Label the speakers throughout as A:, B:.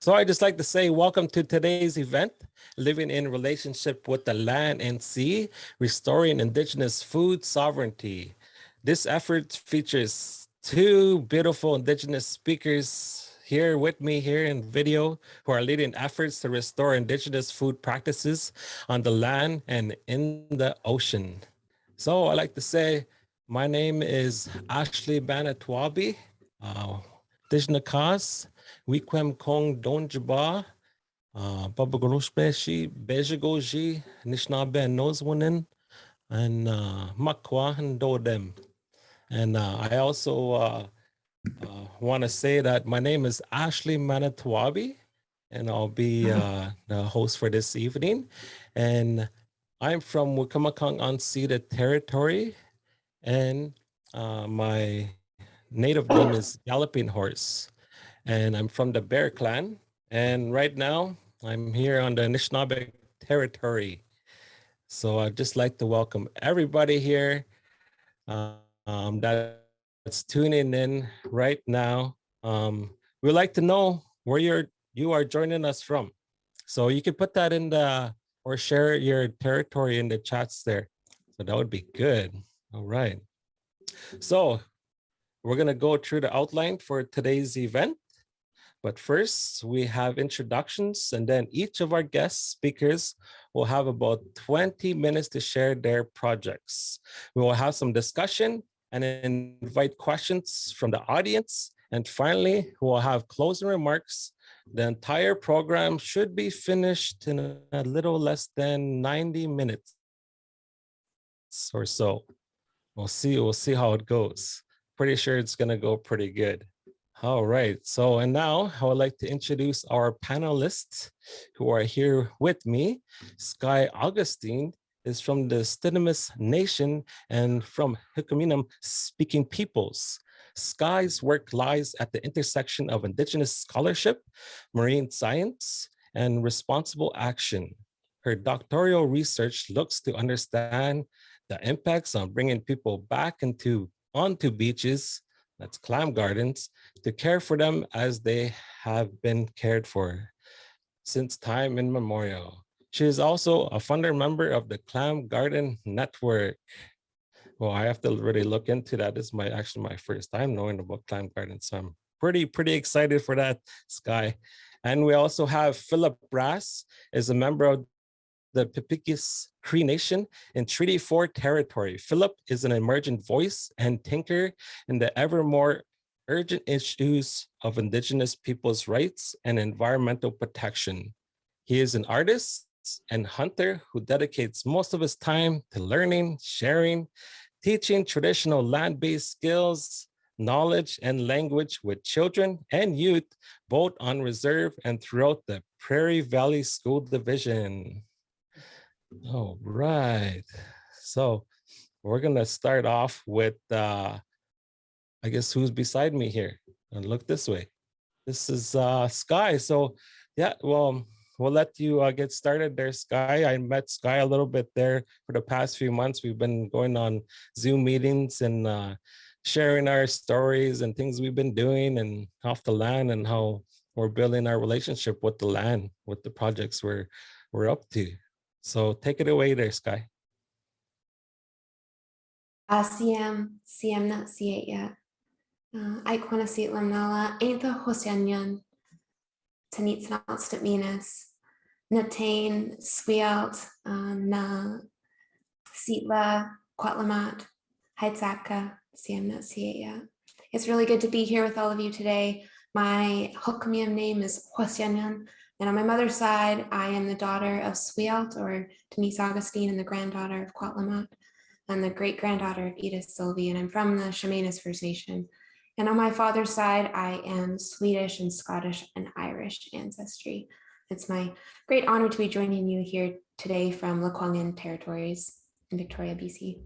A: So I just like to say welcome to today's event, Living in Relationship with the Land and Sea, Restoring Indigenous Food Sovereignty. This effort features two beautiful Indigenous speakers here with me here in video who are leading efforts to restore Indigenous food practices on the land and in the ocean. So I like to say, my name is Ashley Manitowabi, Dijnakas, Wikwem Kong Donjaba, Babagoloshbeshi, Bejagoji, Nishnabe Nozwanin, and Makwa and Dodem. And I also want to say that my name is Ashley Manitowabi, and I'll be the host for this evening. And I'm from Wikamakong unceded territory, and my native name is Galloping Horse, and I'm from the Bear Clan. And right now, I'm here on the Anishinaabe territory. So I'd just like to welcome everybody here that's tuning in right now. We'd like to know where you are joining us from. So you can put that in the, or share your territory in the chats there. So that would be good. All right. So we're going to go through the outline for today's event. But first, we have introductions, and then each of our guest speakers will have about 20 minutes to share their projects. We will have some discussion and invite questions from the audience. And finally, we will have closing remarks. The entire program should be finished in a little less than 90 minutes or so. We'll see how it goes. Pretty sure it's gonna go pretty good. All right, so and now I would like to introduce our panelists who are here with me. Skye Augustine is from the Stz'uminus Nation and from Hikuminum speaking peoples. Skye's work lies at the intersection of Indigenous scholarship, marine science, and responsible action. Her doctoral research looks to understand the impacts on bringing people back onto beaches, that's Clam Gardens, to care for them as they have been cared for since time immemorial. She is also a founder member of the Clam Garden Network. Well, I have to really look into that. This is actually my first time knowing about Clam Gardens, so I'm pretty excited for that, Skye. And we also have Philip Brass, is a member of the Stz'uminus-Cree Nation in Treaty 4 territory. Philip is an emergent voice and thinker in the ever more urgent issues of Indigenous people's rights and environmental protection. He is an artist and hunter who dedicates most of his time to learning, sharing, teaching traditional land-based skills, knowledge, and language with children and youth, both on reserve and throughout the Prairie Valley School Division. All right, so we're gonna start off with, I guess who's beside me here? And look this way. This is Skye. So yeah, well, we'll let you get started there, Skye. I met Skye a little bit there for the past few months. We've been going on Zoom meetings and sharing our stories and things we've been doing and off the land and how we're building our relationship with the land, with the projects we're up to. So take it away there, Skye.
B: CM na siya. I kwana sit lamnala ain't the Hosyanyan tanits na Stz'uminus natain swialt na sitla kwatlamat heitzaka CM na siya. It's really good to be here with all of you today. My Hokkamiam name is Hosyanyan. And on my mother's side, I am the daughter of Swialt, or Stz'uminus Augustine, and the granddaughter of Kwatlamat, and the great-granddaughter of Edith Sylvie, and I'm from the Stz'uminus First Nation. And on my father's side, I am Swedish and Scottish and Irish ancestry. It's my great honor to be joining you here today from Lekwungen territories in Victoria, BC.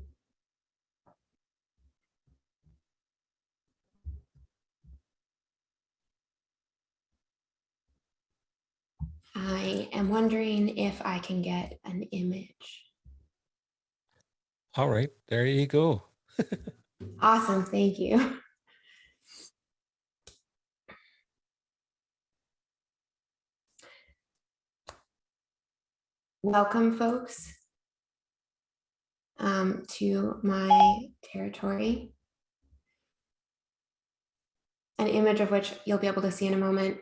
B: I am wondering if I can get an image.
A: All right, there you go.
B: Awesome, thank you. welcome folks to my territory, an image of which you'll be able to see in a moment.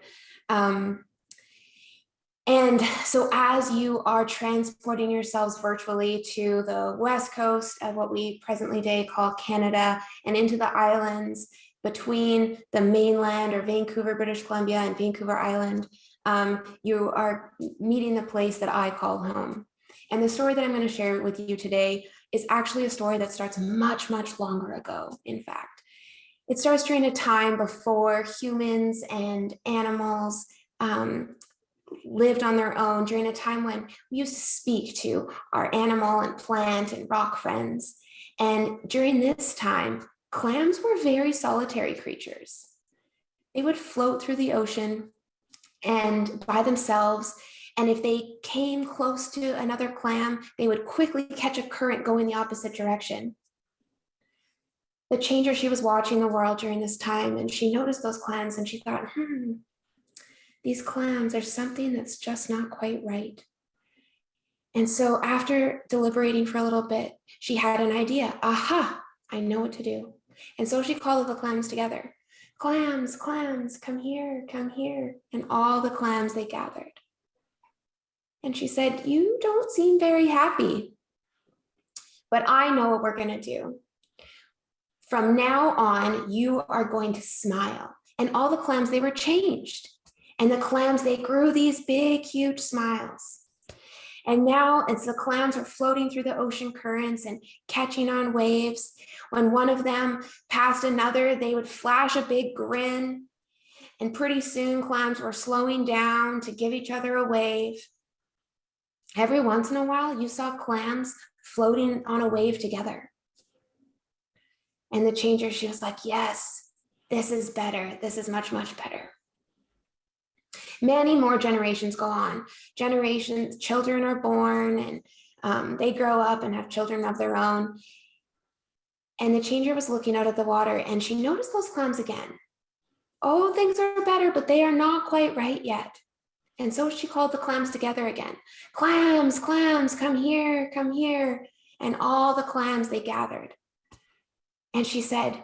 B: And so as you are transporting yourselves virtually to the west coast of what we presently day call Canada and into the islands between the mainland or Vancouver, British Columbia and Vancouver Island, you are meeting the place that I call home. And the story that I'm going to share with you today is actually a story that starts much, much longer ago, in fact. It starts during a time before humans and animals lived on their own, during a time when we used to speak to our animal and plant and rock friends. And during this time, clams were very solitary creatures. They would float through the ocean and by themselves. And if they came close to another clam, they would quickly catch a current going the opposite direction. The changer, she was watching the world during this time, and she noticed those clams and she thought, these clams, there's something that's just not quite right. And so after deliberating for a little bit, she had an idea. Aha, I know what to do. And so she called the clams together. Clams, clams, come here, come here. And all the clams, they gathered. And she said, you don't seem very happy, but I know what we're gonna do. From now on, you are going to smile. And all the clams, they were changed. And the clams, they grew these big, huge smiles. And now as the clams are floating through the ocean currents and catching on waves, when one of them passed another, they would flash a big grin. And pretty soon clams were slowing down to give each other a wave. Every once in a while, you saw clams floating on a wave together. And the changer, she was like, yes, this is better. This is much, much better. Many more generations go on. Generations, children are born and they grow up and have children of their own. And the changer was looking out at the water and she noticed those clams again. Oh, things are better, but they are not quite right yet. And so she called the clams together again. Clams, clams, come here, come here. And all the clams, they gathered. And she said,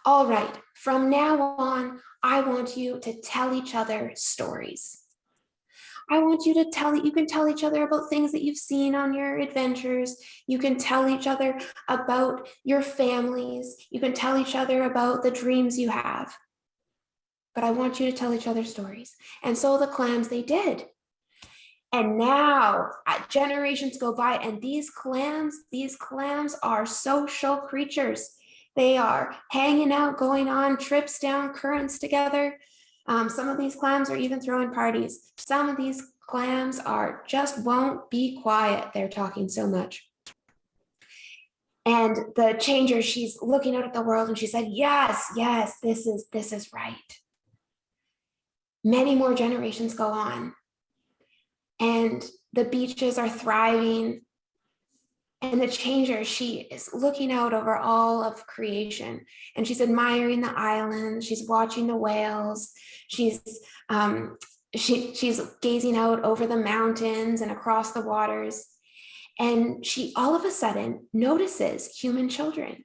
B: all right, from now on, I want you to tell each other stories. I want you to you can tell each other about things that you've seen on your adventures. You can tell each other about your families. You can tell each other about the dreams you have. But I want you to tell each other stories. And so the clams, they did. And now generations go by and these clams are social creatures. They are hanging out, going on trips down currents together. Some of these clams are even throwing parties. Some of these clams are just won't be quiet. They're talking so much. And the changer, she's looking out at the world and she said, yes, yes, this is right. Many more generations go on and the beaches are thriving. And the changer, she is looking out over all of creation and she's admiring the islands. She's watching the whales. She's gazing out over the mountains and across the waters. And she all of a sudden notices human children.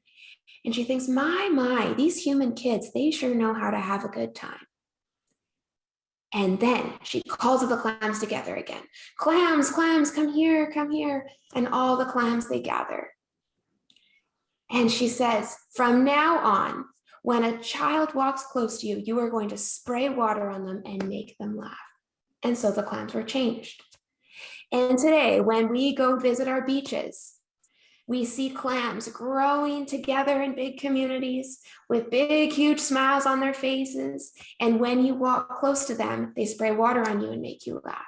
B: And she thinks, my, these human kids, they sure know how to have a good time. And then she calls all the clams together again. Clams, clams, come here, come here. And all the clams, they gather. And she says, from now on, when a child walks close to you, you are going to spray water on them and make them laugh. And so the clams were changed. And today, when we go visit our beaches, we see clams growing together in big communities with big, huge smiles on their faces. And when you walk close to them, they spray water on you and make you laugh.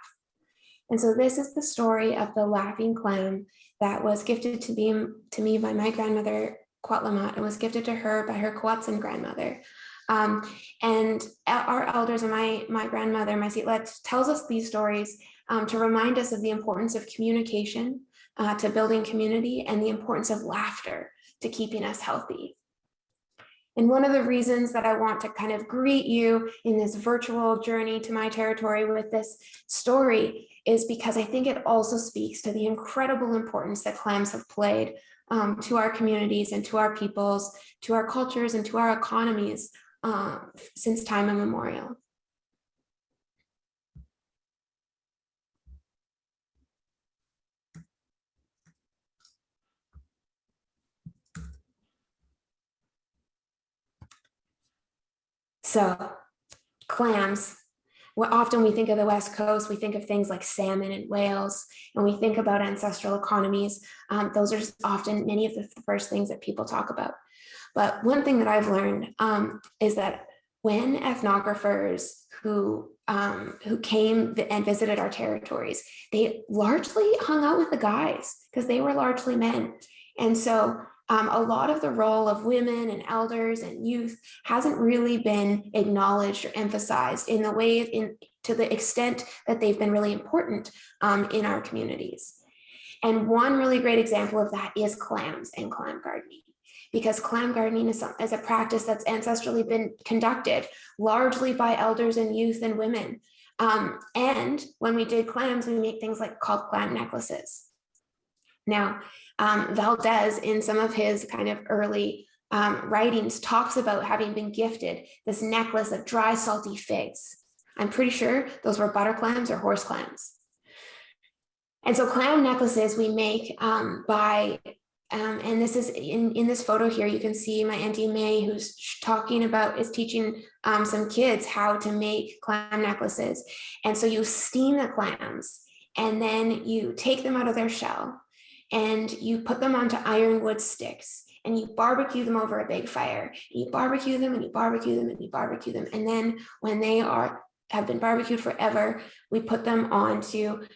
B: And so this is the story of the laughing clam that was gifted to me by my grandmother, Kwatlamat. It was gifted to her by her Kwatsan grandmother. And our elders and my grandmother, my Sitlet, tells us these stories to remind us of the importance of communication, to building community, and the importance of laughter to keeping us healthy. And one of the reasons that I want to kind of greet you in this virtual journey to my territory with this story is because I think it also speaks to the incredible importance that clams have played to our communities and to our peoples, to our cultures and to our economies since time immemorial. So clams, often we think of the West Coast, we think of things like salmon and whales, and we think about ancestral economies. Those are often many of the first things that people talk about. But one thing that I've learned is that when ethnographers who came and visited our territories, they largely hung out with the guys because they were largely men. And so a lot of the role of women and elders and youth hasn't really been acknowledged or emphasized in the way, to the extent that they've been really important in our communities. And one really great example of that is clams and clam gardening, because clam gardening is a practice that's ancestrally been conducted largely by elders and youth and women. And when we dig clams, we make things like called clam necklaces. Now, Valdez, in some of his kind of early writings, talks about having been gifted this necklace of dry, salty figs. I'm pretty sure those were butter clams or horse clams. And so clam necklaces we make by, and this is in this photo here, you can see my Auntie May, who's is teaching some kids how to make clam necklaces. And so you steam the clams and then you take them out of their shell and you put them onto ironwood sticks and you barbecue them over a big fire. And you barbecue them and you barbecue them and you barbecue them. And then when they have been barbecued forever, we put them onto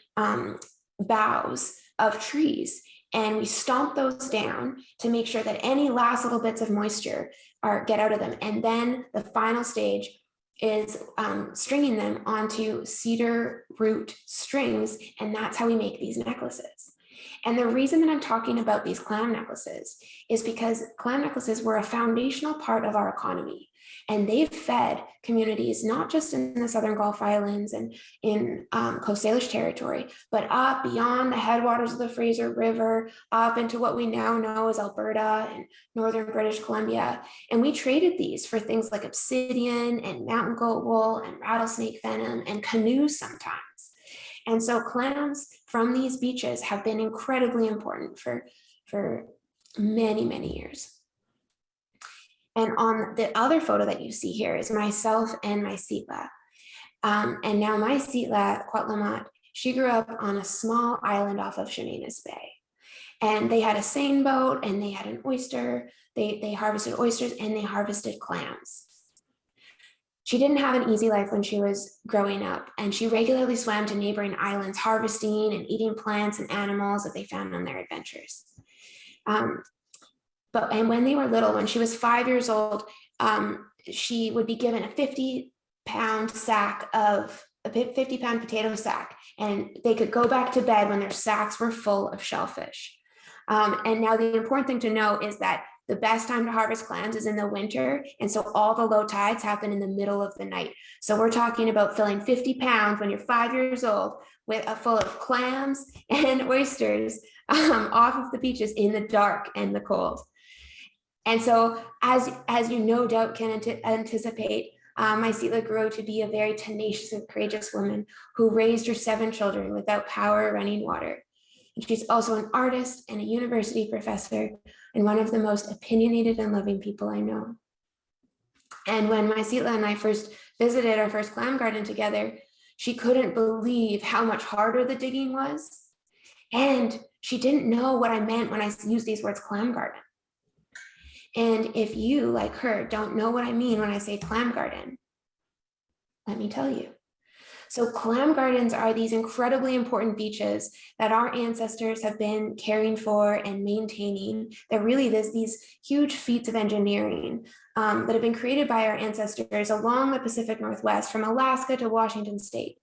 B: boughs of trees and we stomp those down to make sure that any last little bits of moisture get out of them. And then the final stage is stringing them onto cedar root strings, and that's how we make these necklaces. And the reason that I'm talking about these clam necklaces is because clam necklaces were a foundational part of our economy. And they've fed communities, not just in the Southern Gulf Islands and in Coast Salish territory, but up beyond the headwaters of the Fraser River, up into what we now know as Alberta and Northern British Columbia. And we traded these for things like obsidian and mountain goat wool and rattlesnake venom and canoes sometimes. And so clams from these beaches have been incredibly important for many, many years. And on the other photo that you see here is myself and my Sitla. And now my Sitla, Kwatlamat, she grew up on a small island off of Stz'uminus Bay. And they had a seine boat and they had an oyster. They harvested oysters and they harvested clams. She didn't have an easy life when she was growing up, and she regularly swam to neighboring islands, harvesting and eating plants and animals that they found on their adventures. And when they were little, when she was 5 years old, she would be given a 50-pound potato sack, and they could go back to bed when their sacks were full of shellfish. And now the important thing to know is that the best time to harvest clams is in the winter. And so all the low tides happen in the middle of the night. So we're talking about filling 50 pounds when you're 5 years old with full of clams and oysters off of the beaches in the dark and the cold. And so as you no doubt can anticipate, my Sitla grew to be a very tenacious and courageous woman who raised her 7 children without power or running water. And she's also an artist and a university professor and one of the most opinionated and loving people I know. And when my Sitla and I first visited our first clam garden together, she couldn't believe how much harder the digging was. And she didn't know what I meant when I used these words clam garden. And if you, like her, don't know what I mean when I say clam garden, let me tell you. So clam gardens are these incredibly important beaches that our ancestors have been caring for and maintaining. They're really these huge feats of engineering that have been created by our ancestors along the Pacific Northwest, from Alaska to Washington State.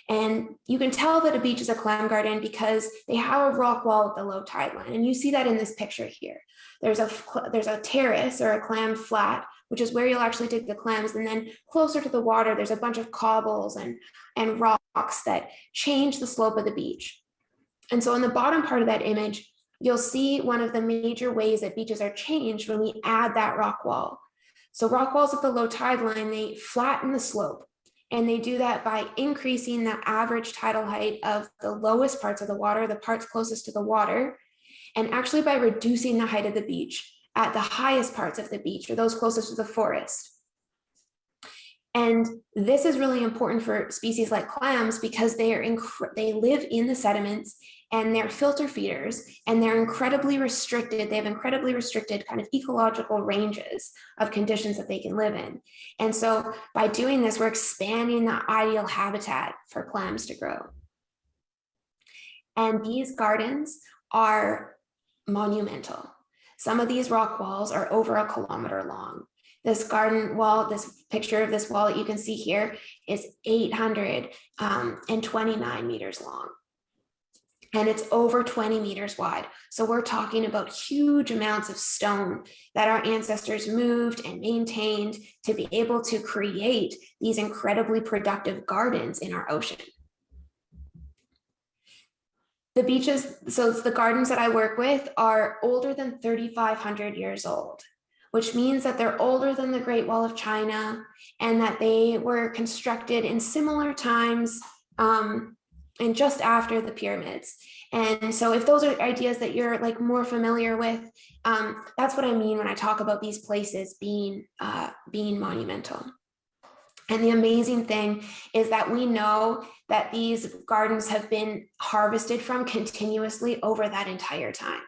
B: And you can tell that a beach is a clam garden because they have a rock wall at the low tide line. And you see that in this picture here. There's a terrace or a clam flat, which is where you'll actually dig the clams. And then closer to the water, there's a bunch of cobbles and rocks that change the slope of the beach. And so in the bottom part of that image, you'll see one of the major ways that beaches are changed when we add that rock wall. So rock walls at the low tide line, they flatten the slope. And they do that by increasing the average tidal height of the lowest parts of the water, the parts closest to the water, and actually by reducing the height of the beach at the highest parts of the beach or those closest to the forest. And this is really important for species like clams because they live in the sediments and they're filter feeders and they're incredibly restricted. They have incredibly restricted kind of ecological ranges of conditions that they can live in. And so by doing this, we're expanding the ideal habitat for clams to grow. And these gardens are monumental. Some of these rock walls are over 1 kilometer long. This garden wall, this picture of this wall that you can see here is 829 meters long. And it's over 20 meters wide. So we're talking about huge amounts of stone that our ancestors moved and maintained to be able to create these incredibly productive gardens in our ocean. The beaches, so the gardens that I work with are older than 3,500 years old, which means that they're older than the Great Wall of China and that they were constructed in similar times and just after the pyramids. And so if those are ideas that you're like more familiar with, that's what I mean when I talk about these places being monumental. And the amazing thing is that we know that these gardens have been harvested from continuously over that entire time.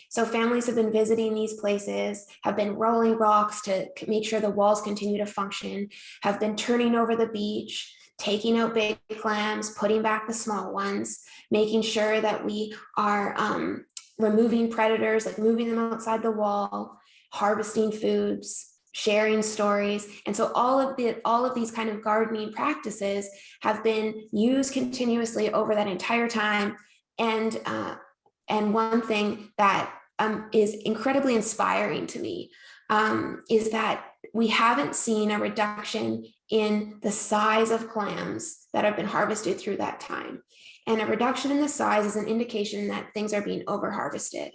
B: So families have been visiting these places, have been rolling rocks to make sure the walls continue to function, have been turning over the beach, taking out big clams, putting back the small ones, making sure that we are removing predators, like moving them outside the wall, harvesting foods, sharing stories. And so all of these kind of gardening practices have been used continuously over that entire time. And one thing that is incredibly inspiring to me is that we haven't seen a reduction in the size of clams that have been harvested through that time. And a reduction in the size is an indication that things are being over harvested.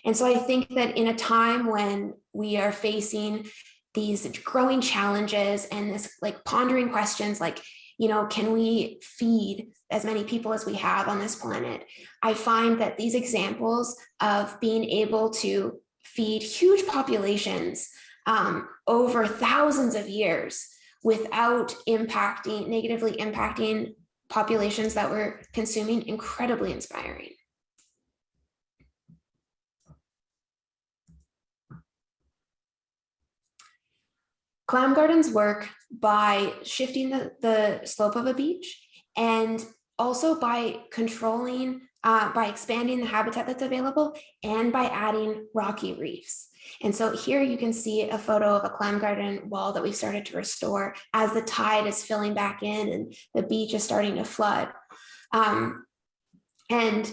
B: And so I think that in a time when we are facing these growing challenges and this like pondering questions like, you know, can we feed as many people as we have on this planet? I find that these examples of being able to feed huge populations over thousands of years without negatively impacting populations that we're consuming, incredibly inspiring. Clam gardens work by shifting the slope of a beach and also by controlling, by expanding the habitat that's available and by adding rocky reefs. And so here you can see a photo of a clam garden wall that we've started to restore as the tide is filling back in and the beach is starting to flood. And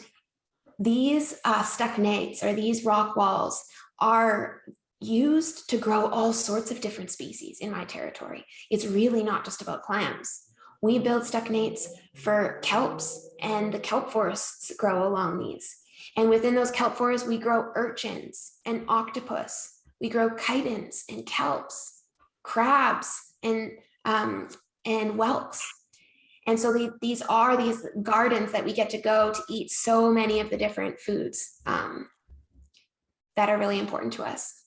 B: these stagnates or these rock walls are used to grow all sorts of different species in my territory. It's really not just about clams. We build stagnates for kelps and the kelp forests grow along these. And within those kelp forests, we grow urchins and octopus. We grow chitons and kelps, crabs and whelks. And so these are these gardens that we get to go to eat so many of the different foods that are really important to us.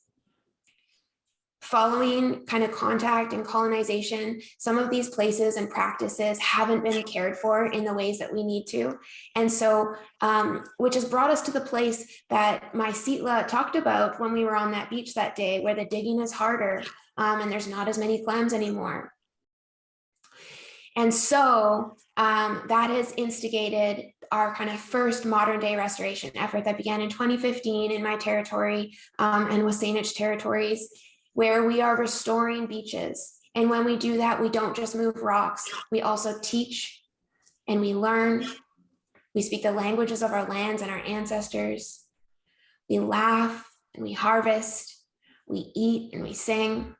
B: Following kind of contact and colonization, some of these places and practices haven't been cared for in the ways that we need to. And so, which has brought us to the place that my Sitla talked about when we were on that beach that day, where the digging is harder and there's not as many clams anymore. And so that has instigated our kind of first modern day restoration effort that began in 2015 in my territory and Wasanich territories, where we are restoring beaches. And when we do that, we don't just move rocks, we also teach and we learn. We speak the languages of our lands and our ancestors. We laugh and we harvest. We eat and we sing.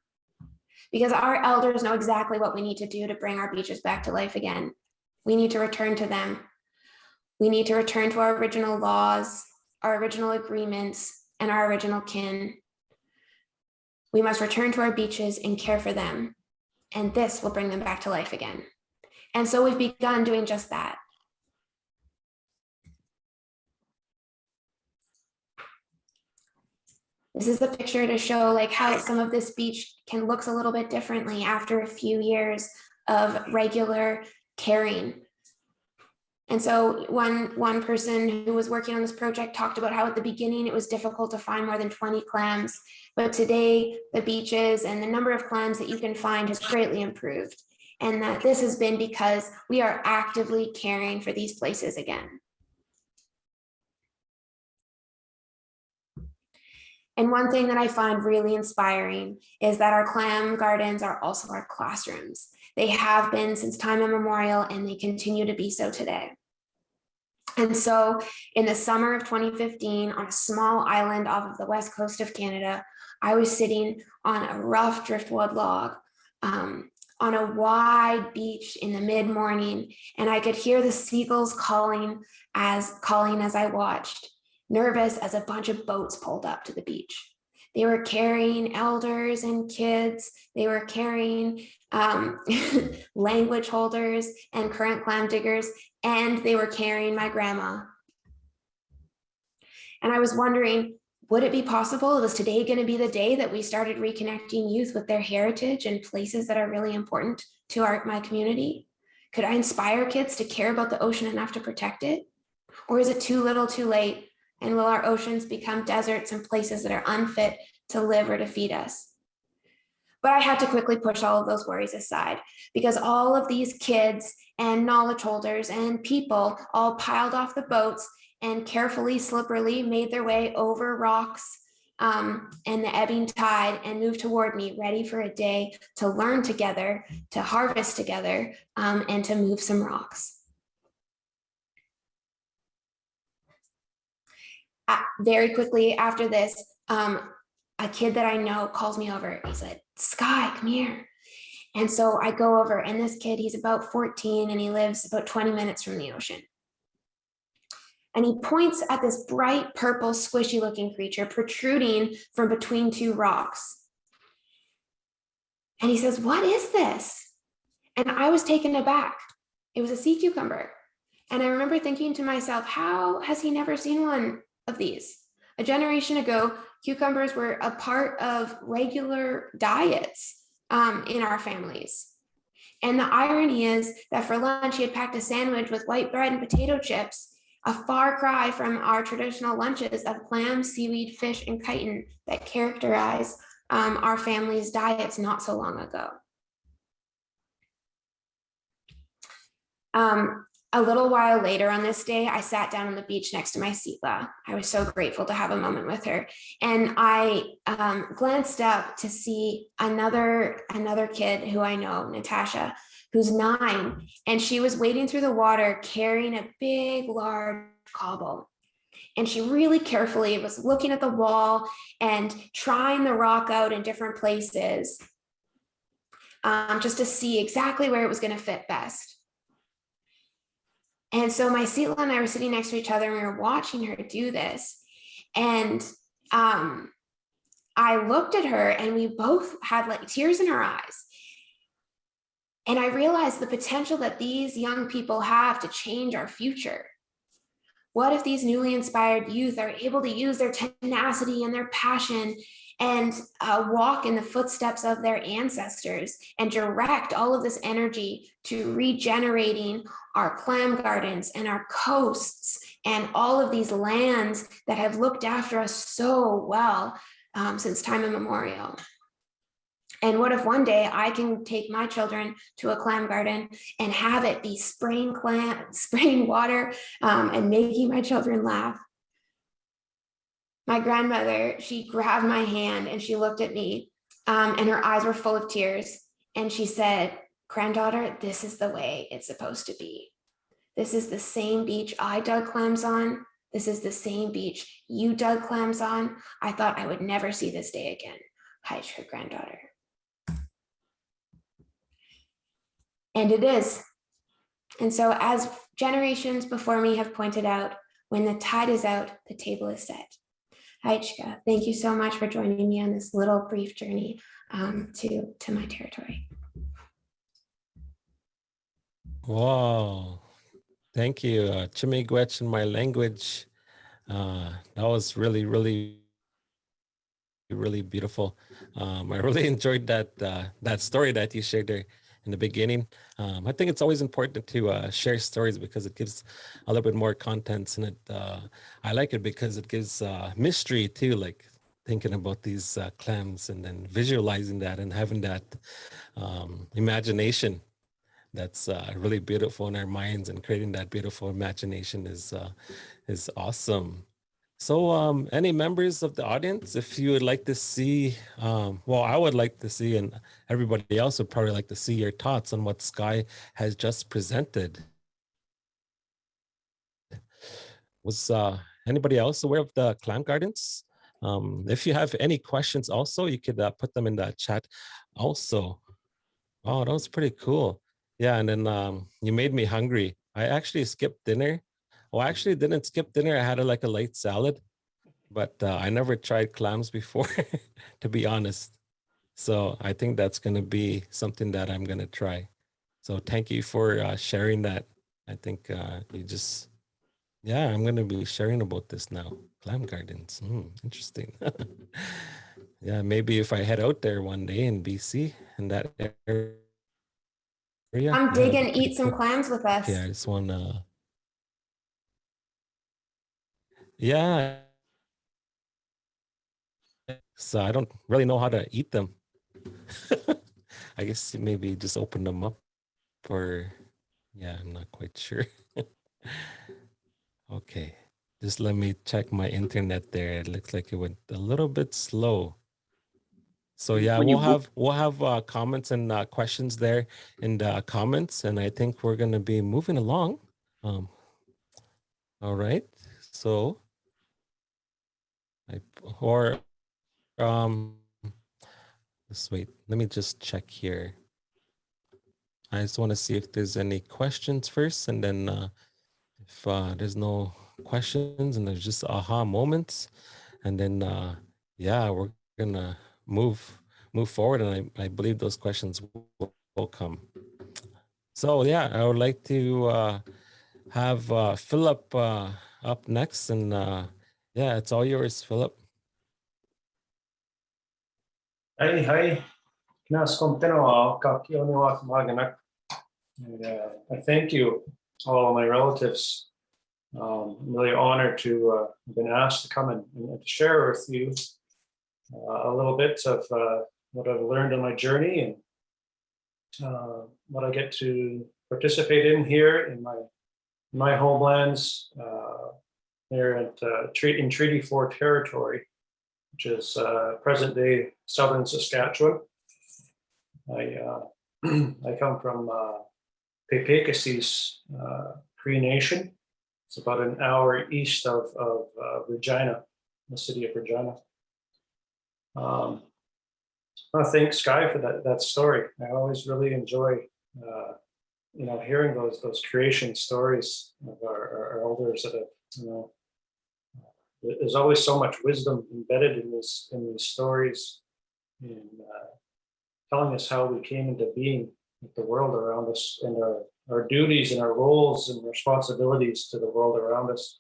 B: Because our elders know exactly what we need to do to bring our beaches back to life again. We need to return to them. We need to return to our original laws, our original agreements, and our original kin. We must return to our beaches and care for them, and this will bring them back to life again. And so we've begun doing just that. This is the picture to show like how some of this beach looks a little bit differently after a few years of regular caring. And so one person who was working on this project talked about how at the beginning it was difficult to find more than 20 clams, but today the beaches and the number of clams that you can find has greatly improved. And that this has been because we are actively caring for these places again. And one thing that I find really inspiring is that our clam gardens are also our classrooms. They have been since time immemorial, and they continue to be so today. And so in the summer of 2015, on a small island off of the west coast of Canada, I was sitting on a rough driftwood log on a wide beach in the mid-morning, and I could hear the seagulls calling as I watched, nervous as a bunch of boats pulled up to the beach. They were carrying elders and kids. They were carrying language holders and current clam diggers, and they were carrying my grandma. And I was wondering, would it be possible? Was today going to be the day that we started reconnecting youth with their heritage and places that are really important to my community? Could I inspire kids to care about the ocean enough to protect it? Or is it too little too late? And will our oceans become deserts and places that are unfit to live or to feed us? But I had to quickly push all of those worries aside, because all of these kids and knowledge holders and people all piled off the boats and carefully, slipperily made their way over rocks and the ebbing tide and moved toward me, ready for a day to learn together, to harvest together, and to move some rocks. Very quickly after this, a kid that I know calls me over. He said, "Skye, come here." And so I go over, and this kid, he's about 14 and he lives about 20 minutes from the ocean. And he points at this bright purple, squishy looking creature protruding from between two rocks. And he says, "What is this?" And I was taken aback. It was a sea cucumber. And I remember thinking to myself, how has he never seen one of these? A generation ago, cucumbers were a part of regular diets in our families. And the irony is that for lunch, he had packed a sandwich with white bread and potato chips, a far cry from our traditional lunches of clam, seaweed, fish, and chitin that characterize our family's diets not so long ago. A little while later on this day, I sat down on the beach next to my Sitla. I was so grateful to have a moment with her. And I glanced up to see another kid who I know, Natasha, who's 9. And she was wading through the water carrying a big, large cobble. And she really carefully was looking at the wall and trying the rock out in different places just to see exactly where it was going to fit best. And so my Sitla and I were sitting next to each other and we were watching her do this. And I looked at her and we both had like tears in our eyes. And I realized the potential that these young people have to change our future. What if these newly inspired youth are able to use their tenacity and their passion and walk in the footsteps of their ancestors and direct all of this energy to regenerating our clam gardens and our coasts and all of these lands that have looked after us so well since time immemorial? And what if one day I can take my children to a clam garden and have it be spraying water and making my children laugh? My grandmother, she grabbed my hand and she looked at me and her eyes were full of tears. And she said, "Granddaughter, this is the way it's supposed to be." This is the same beach I dug clams on. This is the same beach you dug clams on. I thought I would never see this day again. Hiked her granddaughter. And it is. And so, as generations before me have pointed out, when the tide is out, the table is set. Haichka, thank you so much for joining me on this little brief journey to my territory.
A: Wow. Thank you. Chimigwech in my language. That was really, really, really beautiful. I really enjoyed that story that you shared there in the beginning. I think it's always important to share stories because it gives a little bit more contents, and I like it because it gives mystery too, like thinking about these clams and then visualizing that and having that imagination that's really beautiful in our minds, and creating that beautiful imagination is awesome. So any members of the audience, if you would like to see, well, I would like to see, and everybody else would probably like to see your thoughts on what Skye has just presented. Was anybody else aware of the Clam Gardens? If you have any questions also, you could put them in the chat also. Oh, that was pretty cool. Yeah, and then you made me hungry. I actually skipped dinner. Well, I actually didn't skip dinner. I had like a light salad, but I never tried clams before, to be honest. So I think that's going to be something that I'm going to try. So thank you for sharing that. I think yeah, I'm going to be sharing about this now. Clam Gardens. Interesting. Yeah, maybe if I head out there one day in BC, in that area.
B: Come dig and eat some
A: cool.
B: clams with us.
A: Okay, I just want to. Yeah. So I don't really know how to eat them. I guess maybe just open them up, or yeah, I'm not quite sure. Okay, just let me check my internet there. It looks like it went a little bit slow. So yeah, we'll have comments and questions there in the comments, and I think we're gonna be moving along. All right, so or let's wait. Let me just check here. I just want to see if there's any questions first, and then if there's no questions and there's just aha moments, and then yeah, we're gonna move forward, and I believe those questions will come. So yeah, I would like to have Philip up next, and yeah, it's all yours, Philip.
C: Hi. Knas komteno kaki oniwak maganak. I thank you, all of my relatives. I'm really honored to have been asked to come and to share with you a little bit of what I've learned on my journey, and what I get to participate in here in my homelands here at in Treaty 4 territory, which is present-day southern Saskatchewan. I come from Pepekasi's Cree Nation. It's about an hour east of Regina, the city of Regina. I want to thank Skye for that story. I always really enjoy, hearing those creation stories of our elders that have, there's always so much wisdom embedded in these stories, in telling us how we came into being with the world around us, and our duties and our roles and responsibilities to the world around us.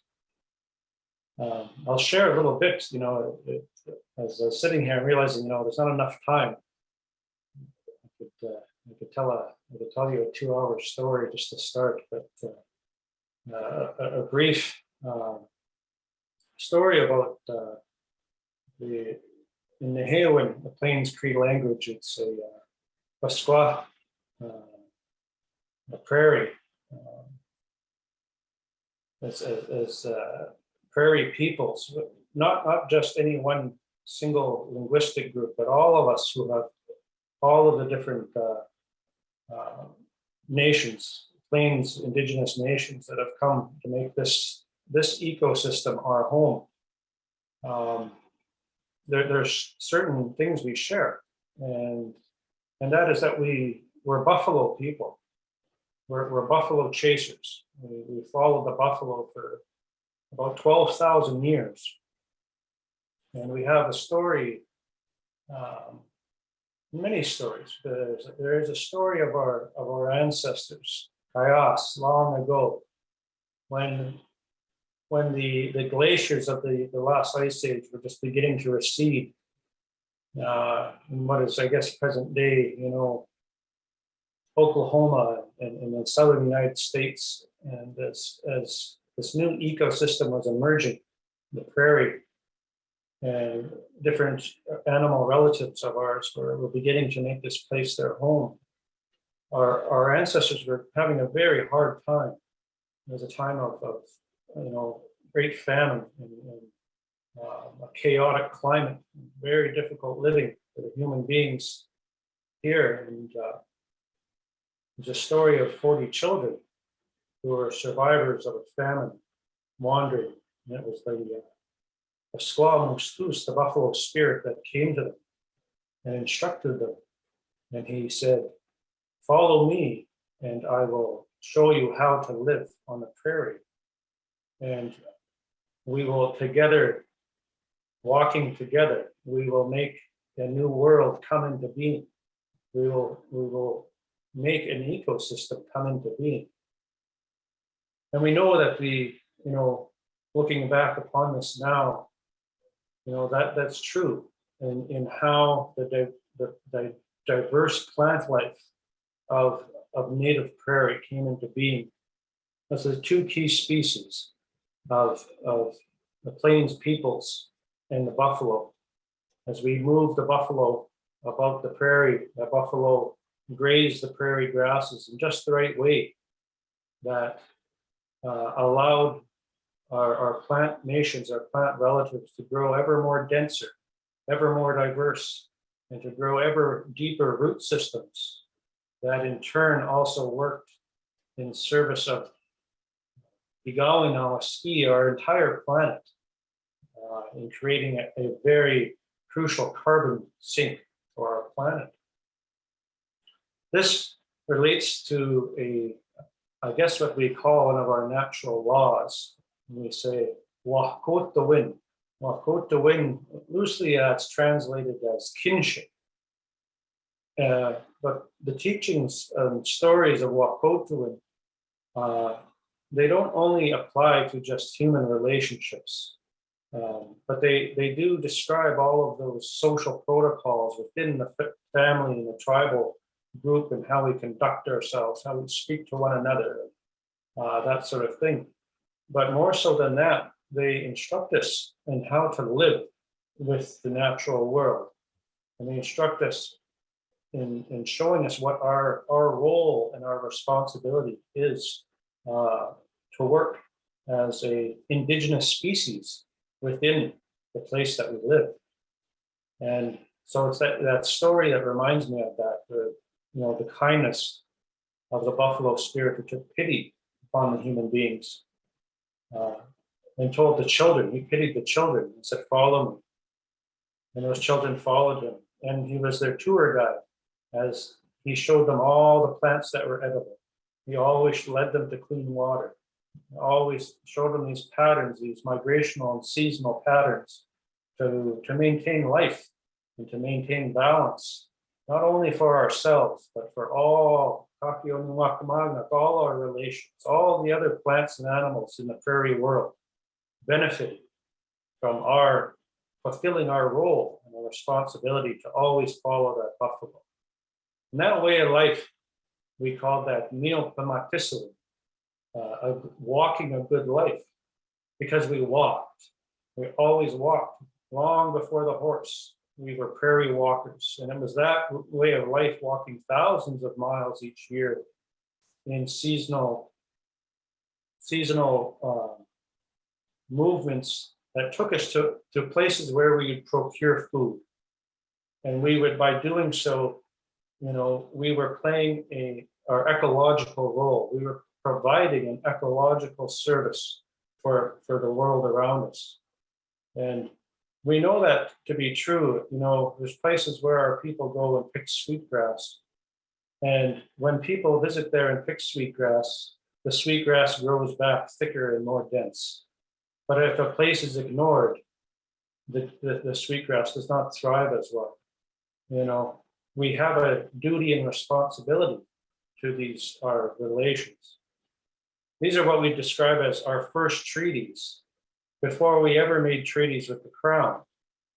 C: I'll share a little bit, as I was sitting here and realizing, there's not enough time. I could tell you a 2-hour story just to start, but a brief story about in the Nehewin, the Plains Cree language, it's a Pasqua, a prairie. As prairie peoples, not just any one single linguistic group, but all of us who have all of the different nations, Plains Indigenous nations that have come to make this ecosystem our home. There's certain things we share, and that is that we're buffalo people. We're buffalo chasers. We followed the buffalo for about 12,000 years, and we have a story. Many stories. There is a story of our ancestors, Kayas, long ago, when the glaciers of the last ice age were just beginning to recede in what is, I guess, present day, Oklahoma and in the southern United States, and as this new ecosystem was emerging, the prairie, and different animal relatives of ours were beginning to make this place their home. Our ancestors were having a very hard time. It was a time of great famine and a chaotic climate, very difficult living for the human beings here. And there's a story of 40 children who were survivors of a famine, wandering, and it was the Stz'uminus, the buffalo spirit, that came to them and instructed them. And he said, "Follow me, and I will show you how to live on the prairie. And we will together, walking together, we will make a new world come into being. We will make an ecosystem come into being." And we know that looking back upon this now, that's true in how the diverse plant life of native prairie came into being. That's the two key species of the plains peoples and the buffalo. As we move the buffalo above the prairie, the buffalo graze the prairie grasses in just the right way that allowed our plant nations, our plant relatives, to grow ever more denser, ever more diverse, and to grow ever deeper root systems that in turn also worked in service of Ojibway-Odawa-Potowanami, our entire planet, in creating a very crucial carbon sink for our planet. This relates to I guess what we call one of our natural laws. We say, "Wahkot the wind." Wahkot the wind, loosely it's translated as kinship. But the teachings and stories of Wahkot the wind, they don't only apply to just human relationships, but they do describe all of those social protocols within the family and the tribal group, and how we conduct ourselves, how we speak to one another, that sort of thing. But more so than that, they instruct us in how to live with the natural world. And they instruct us in showing us what our role and our responsibility is to work as a indigenous species within the place that we live. And so it's that story that reminds me of that, the kindness of the buffalo spirit who took pity upon the human beings, and told the children, he pitied the children and said, "Follow me." And those children followed him, and he was their tour guide as he showed them all the plants that were edible. He always led them to clean water. He always showed them these patterns, these migrational and seasonal patterns to maintain life and to maintain balance, not only for ourselves, but for all all our relations, all the other plants and animals in the prairie world benefiting from our fulfilling our role and our responsibility to always follow that buffalo. And that way of life, we call that neopamatism, walking a good life, because we walked. We always walked long before the horse. We were prairie walkers, and it was that way of life, walking thousands of miles each year in seasonal movements that took us to places where we could procure food. And we would, by doing so, we were playing our ecological role. We were providing an ecological service for the world around us. And we know that to be true. You know, there's places where our people go and pick sweetgrass. And when people visit there and pick sweetgrass, the sweetgrass grows back thicker and more dense. But if a place is ignored, the sweetgrass does not thrive as well. You know, we have a duty and responsibility to these, our relations. These are what we describe as our first treaties. Before we ever made treaties with the Crown,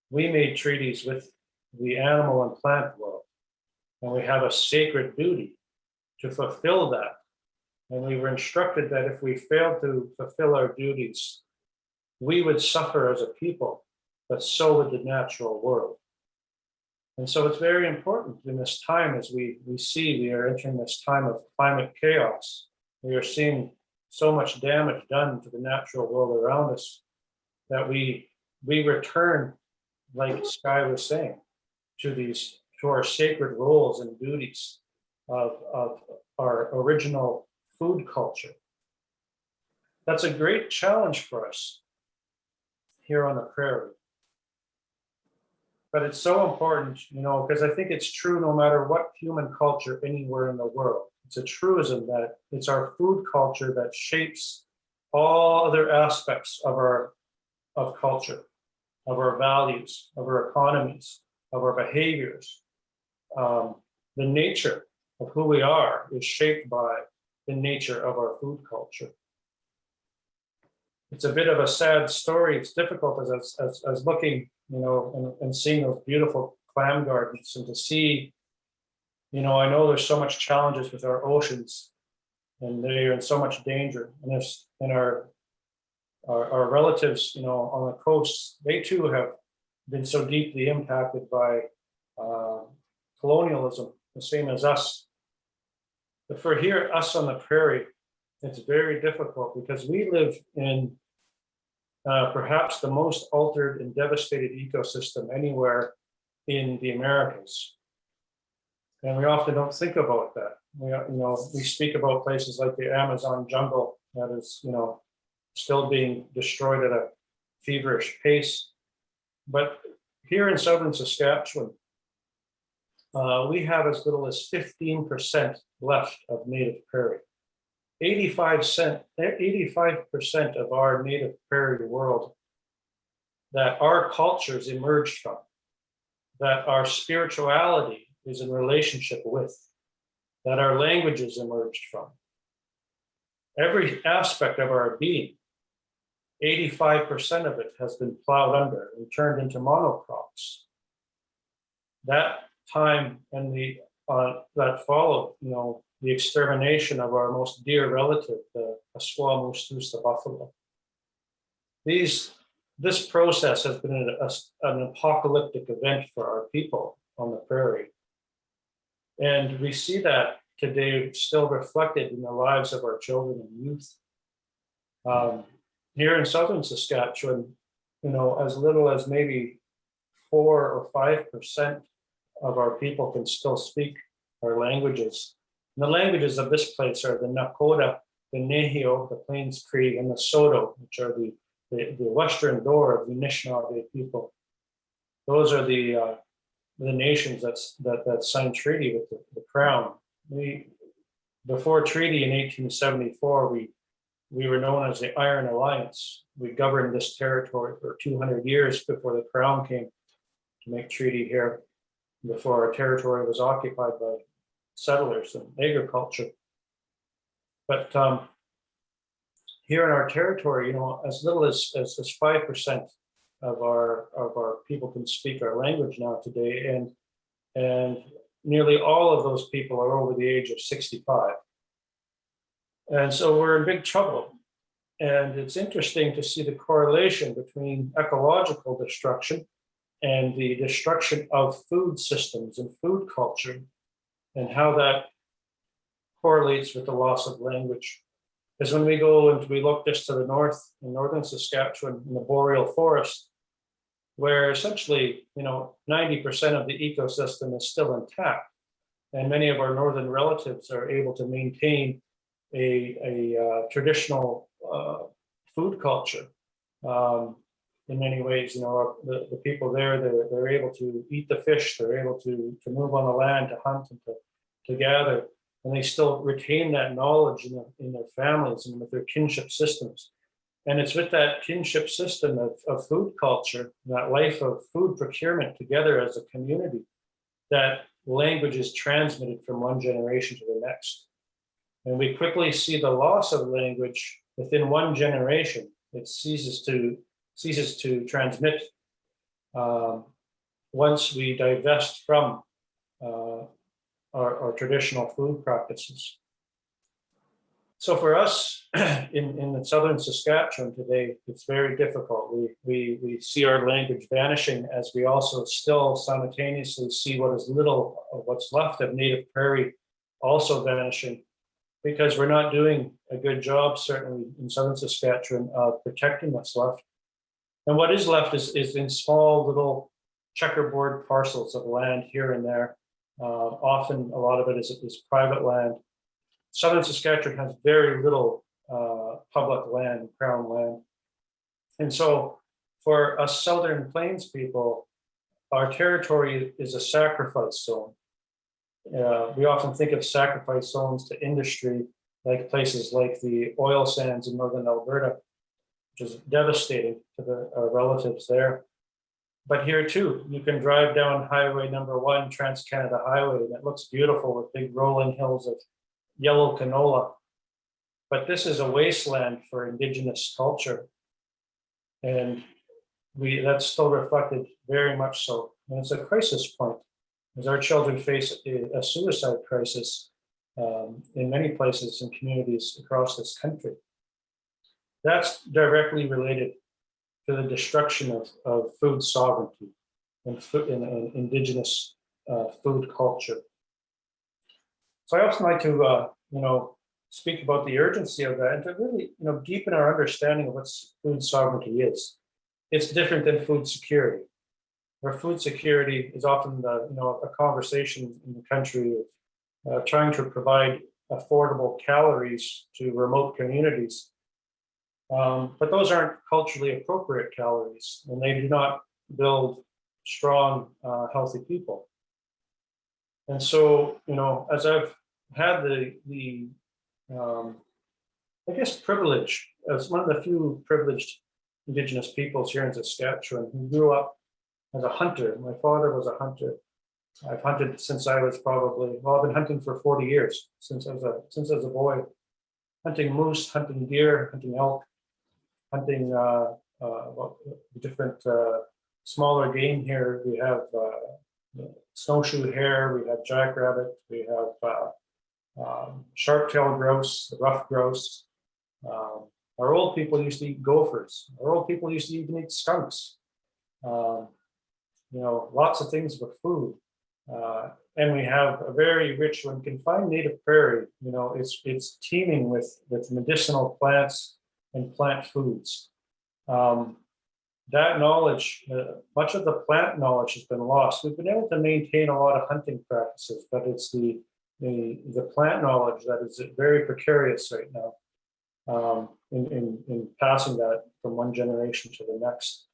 C: we made treaties with the animal and plant world. And we have a sacred duty to fulfill that. And we were instructed that if we failed to fulfill our duties, we would suffer as a people, but so would the natural world. And so it's very important in this time, as we see we are entering this time of climate chaos. We are seeing so much damage done to the natural world around us that we return, like Skye was saying, to our sacred roles and duties of our original food culture. That's a great challenge for us here on the prairie. But it's so important, you know, because I think it's true no matter what human culture anywhere in the world. It's a truism that it's our food culture that shapes all other aspects of culture, of our values, of our economies, of our behaviors. The nature of who we are is shaped by the nature of our food culture. It's a bit of a sad story. It's difficult as looking, you know, and seeing those beautiful clam gardens, and to see, you know, I know there's so much challenges with our oceans, and they are in so much danger. And our relatives, you know, on the coast, they too have been so deeply impacted by colonialism, the same as us. But for here, us on the prairie, it's very difficult because we live in perhaps the most altered and devastated ecosystem anywhere in the Americas. And we often don't think about that. We speak about places like the Amazon jungle that is, you know, still being destroyed at a feverish pace. But here in southern Saskatchewan, we have as little as 15% left of native prairie. 85% of our native prairie world that our cultures emerged from, that our spirituality is in relationship with, that our languages emerged from. Every aspect of our being, 85% of it has been plowed under and turned into monocrops. That time and that followed, you know, the extermination of our most dear relative, the Stz'uminus, the buffalo. This process has been an apocalyptic event for our people on the prairie. And we see that today still reflected in the lives of our children and youth. Here in southern Saskatchewan, you know, as little as maybe 4 or 5% of our people can still speak our languages. And the languages of this place are the Nakota, the Nehio, the Plains Cree, and the Saulteaux, which are the western door of the Anishinaabe people. Those are the nations that signed treaty with the Crown. Before treaty in 1874, we were known as the Iron Alliance. We governed this territory for 200 years before the Crown came to make treaty here, before our territory was occupied by settlers and agriculture. But here in our territory, you know, as little as 5% of our people can speak our language now today, and nearly all of those people are over the age of 65. And so we're in big trouble. And it's interesting to see the correlation between ecological destruction and the destruction of food systems and food culture, and how that correlates with the loss of language. Because when we go and we look just to the north, in northern Saskatchewan, in the boreal forest, where essentially, you know, 90% of the ecosystem is still intact, and many of our northern relatives are able to maintain a traditional food culture. In many ways, you know, the people there, they're able to eat the fish, they're able to move on the land, to hunt and to gather, and they still retain that knowledge in their families and with their kinship systems. And it's with that kinship system of food culture, that life of food procurement together as a community, that language is transmitted from one generation to the next. And we quickly see the loss of language within one generation. It ceases to transmit once we divest from our traditional food practices. So for us in southern Saskatchewan today, it's very difficult. We see our language vanishing, as we also still simultaneously see what is little of what's left of native prairie also vanishing, because we're not doing a good job, certainly in southern Saskatchewan, of protecting what's left. And what is left is in small little checkerboard parcels of land here and there. Often a lot of it is private land. Southern Saskatchewan has very little public land, crown land. And so for us Southern Plains people, our territory is a sacrifice zone. We often think of sacrifice zones to industry, like places like the oil sands in northern Alberta, which is devastating to our relatives there. But here too, you can drive down Highway number 1, Trans-Canada Highway, and it looks beautiful with big rolling hills of yellow canola. But this is a wasteland for Indigenous culture. And that's still reflected very much so. And it's a crisis point, as our children face a suicide crisis in many places and communities across this country. That's directly related to the destruction of food sovereignty and Indigenous food culture. So I often like to, speak about the urgency of that and to really, deepen our understanding of what food sovereignty is. It's different than food security, where food security is often, a conversation in the country of trying to provide affordable calories to remote communities. But those aren't culturally appropriate calories, and they do not build strong, healthy people. And so, as I've had the privilege, as one of the few privileged Indigenous peoples here in Saskatchewan who grew up as a hunter. My father was a hunter. I've hunted since I was I've been hunting for 40 years, since I was a boy, hunting moose, hunting deer, hunting elk, hunting different smaller game here. We have snowshoe hare, we have jackrabbit, we have sharp-tailed grouse, rough grouse. Our old people used to eat gophers. Our old people used to even eat skunks. Lots of things with food. And we have a very rich, when confined native prairie, it's teeming with medicinal plants and plant foods. That knowledge, much of the plant knowledge has been lost. We've been able to maintain a lot of hunting practices, but it's the plant knowledge that is very precarious right now in passing that from one generation to the next.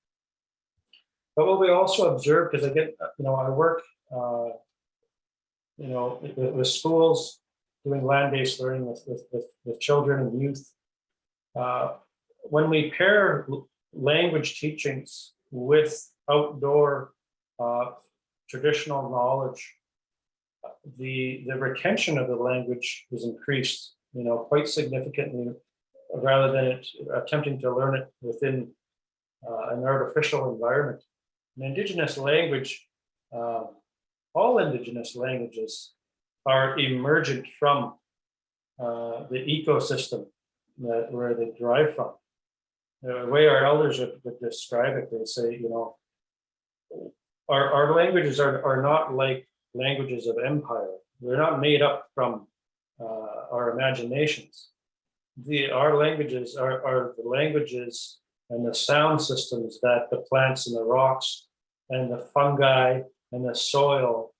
C: But what we also observe, because I work, with schools, doing land-based learning with children and youth. When we pair language teachings with outdoor traditional knowledge, the retention of the language is increased, quite significantly, rather than attempting to learn it within an artificial environment. An Indigenous language, all Indigenous languages are emergent from the ecosystem where they derive from. The way our elders would describe it, they say, our languages are not like languages of empire. They're not made up from our imaginations. Our languages are the languages and the sound systems that the plants and the rocks and the fungi and the soil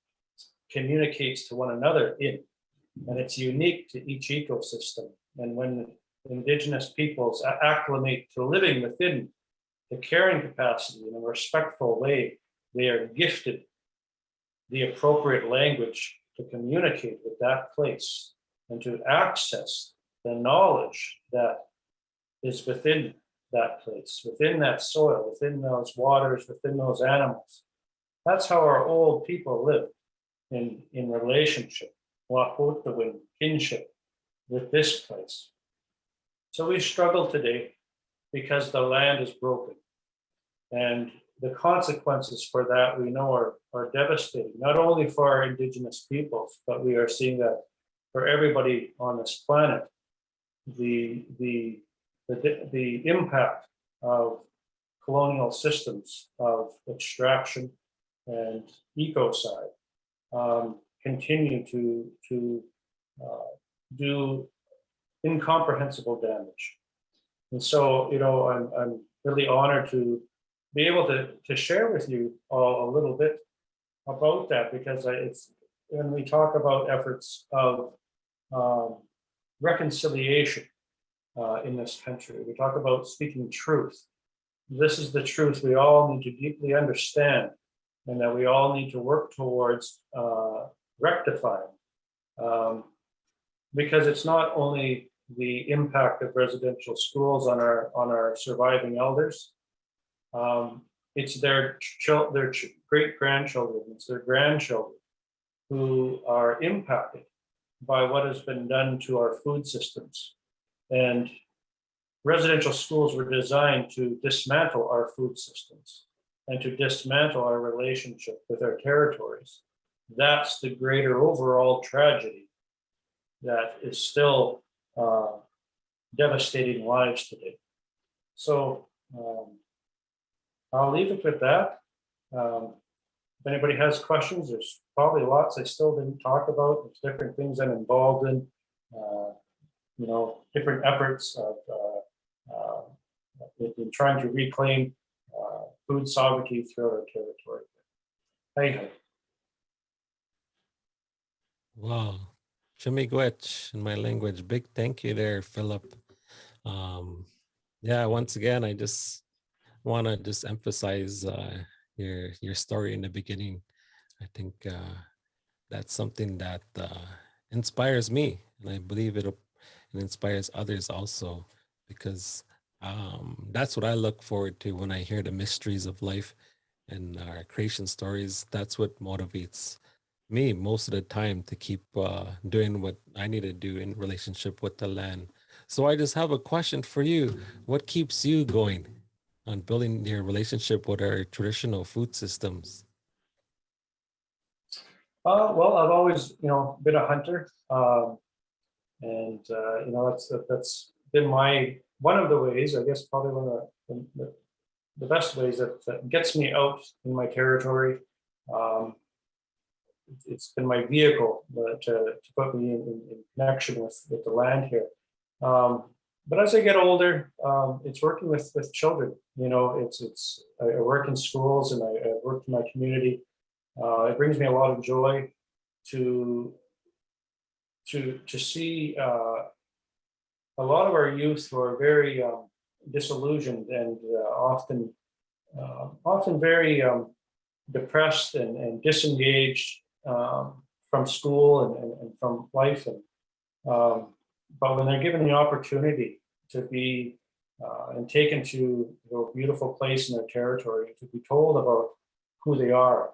C: communicates to one another in, and it's unique to each ecosystem. And when Indigenous peoples acclimate to living within the carrying capacity in a respectful way, they are gifted the appropriate language to communicate with that place and to access the knowledge that is within that place, within that soil, within those waters, within those animals. That's how our old people lived in relationship, Wahotowin, kinship with this place. So we struggle today because the land is broken. And the consequences for that we know are devastating, not only for our Indigenous peoples, but we are seeing that for everybody on this planet. The impact of colonial systems of extraction and ecocide continue to do incomprehensible damage. And so, I'm really honored to be able to share with you all a little bit about that, because it's when we talk about efforts of reconciliation in this country, we talk about speaking truth. This is the truth we all need to deeply understand, and that we all need to work towards rectifying, because it's not only the impact of residential schools on our surviving elders. It's their great-grandchildren, it's their grandchildren who are impacted by what has been done to our food systems. And residential schools were designed to dismantle our food systems and to dismantle our relationship with our territories. That's the greater overall tragedy that is still devastating lives today. So I'll leave it with that. If anybody has questions, there's probably lots I still didn't talk about. There's different things I'm involved in, different efforts of in trying to reclaim food sovereignty throughout our territory. Hey.
A: Wow. Chimigwech in my language. Big thank you there, Philip. Yeah, once again, I just want to just emphasize your story in the beginning. I think that's something that inspires me, and I believe it inspires others also, because that's what I look forward to when I hear the mysteries of life and our creation stories. That's what motivates me most of the time to keep doing what I need to do in relationship with the land. So I just have a question for you. What keeps you going on building your relationship with our traditional food systems?
C: Well, I've always, been a hunter, and that's been one of the ways, I guess, probably one of the best ways that gets me out in my territory. It's been my vehicle to put me in connection with the land here. But as I get older, it's working with children. I work in schools and I work in my community. It brings me a lot of joy to see a lot of our youth who are very disillusioned and often very depressed and disengaged from school and from life. But when they're given the opportunity to be and taken to a beautiful place in their territory, to be told about who they are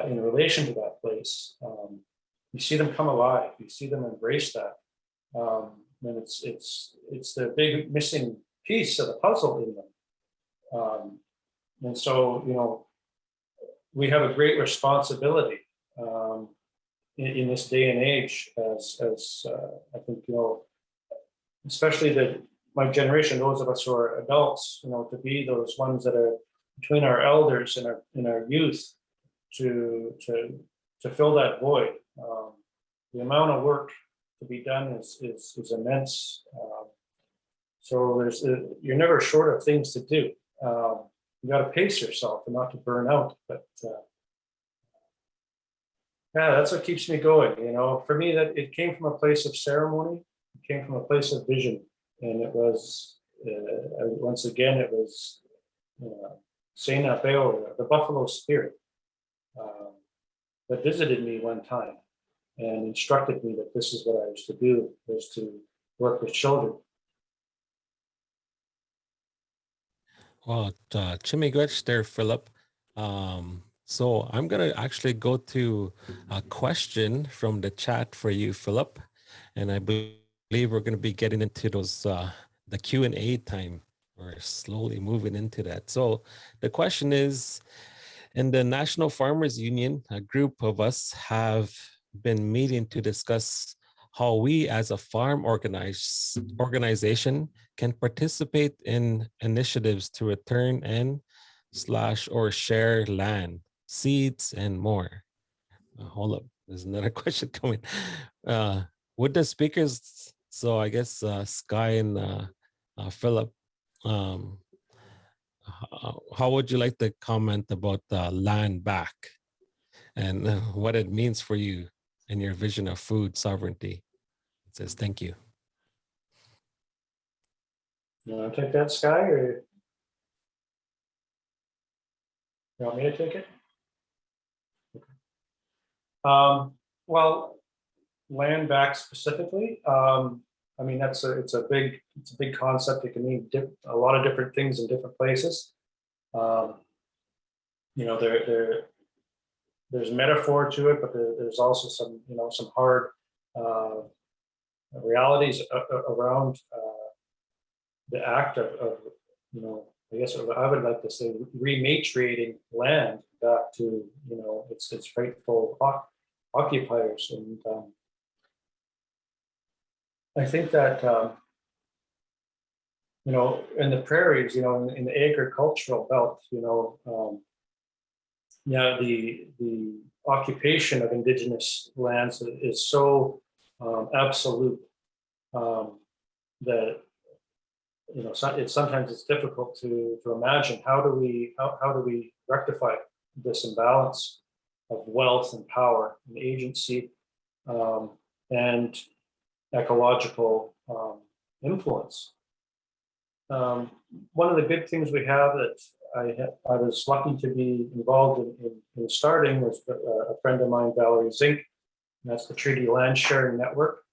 C: in relation to that place, you see them come alive. You see them embrace that, and it's the big missing piece of the puzzle in them. And so, we have a great responsibility in this day and age, as I think, especially my generation, those of us who are adults, to be those ones that are between our elders and our youth to fill that void. The amount of work to be done is immense. So you're never short of things to do. You got to pace yourself and not to burn out, but Yeah, that's what keeps me going. You know, for me, that it came from a place of ceremony, it came from a place of vision, and it was once again, it was Saint Apeo, the Buffalo Spirit, uh, that visited me one time and instructed me that this is what I was to do, was to work with children.
A: Well, Chimigwech there, Philip. So I'm gonna actually go to a question from the chat for you, Philip, and I believe we're gonna be getting into those the Q&A time. We're slowly moving into that. So the question is, in the National Farmers Union, a group of us have been meeting to discuss how we as a farm organization can participate in initiatives to return and slash or share land, seeds, and more. Hold up, there's another question coming. Would the speakers, so I guess Skye and Philip, um, how would you like to comment about land back and what it means for you and your vision of food sovereignty? It says, thank you.
C: You want to take that, Skye, or you want me to take it? Well, land back specifically. I mean, it's a big concept. It can mean a lot of different things in different places. You know, there's metaphor to it, but there's also some some hard realities around the act of I guess I would like to say rematriating land back to its rightful occupiers, and I think that in the prairies, in the agricultural belt, the occupation of Indigenous lands is so absolute that sometimes it's difficult to imagine how do we rectify this imbalance of wealth and power and agency and ecological influence. One of the good things we have that I was lucky to be involved in starting was a friend of mine, Valerie Zink, and that's the Treaty Land Sharing Network.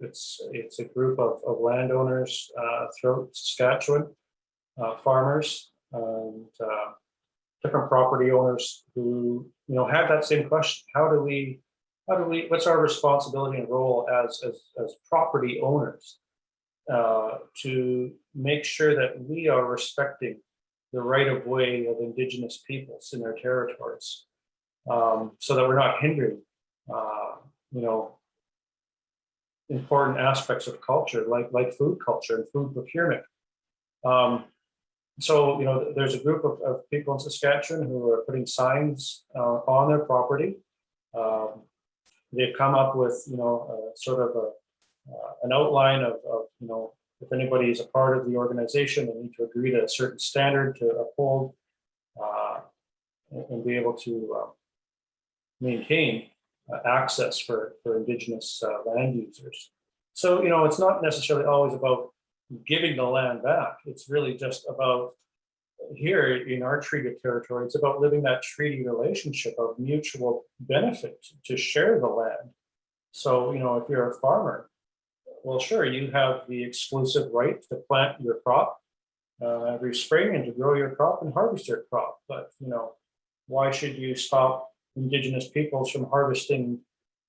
C: It's a group of landowners throughout Saskatchewan, farmers and different property owners who have that same question: how do we what's our responsibility and role as property owners to make sure that we are respecting the right of way of Indigenous peoples in their territories, so that we're not hindering important aspects of culture like food culture and food procurement. So there's a group of people in Saskatchewan who are putting signs on their property. They've come up with sort of an outline of if anybody is a part of the organization, they need to agree to a certain standard to uphold and be able to maintain access for Indigenous land users. So it's not necessarily always about giving the land back. It's really just about, here in our treaty territory, it's about living that treaty relationship of mutual benefit to share the land. So if you're a farmer, well, sure, you have the exclusive right to plant your crop every spring and to grow your crop and harvest your crop. But why should you stop Indigenous peoples from harvesting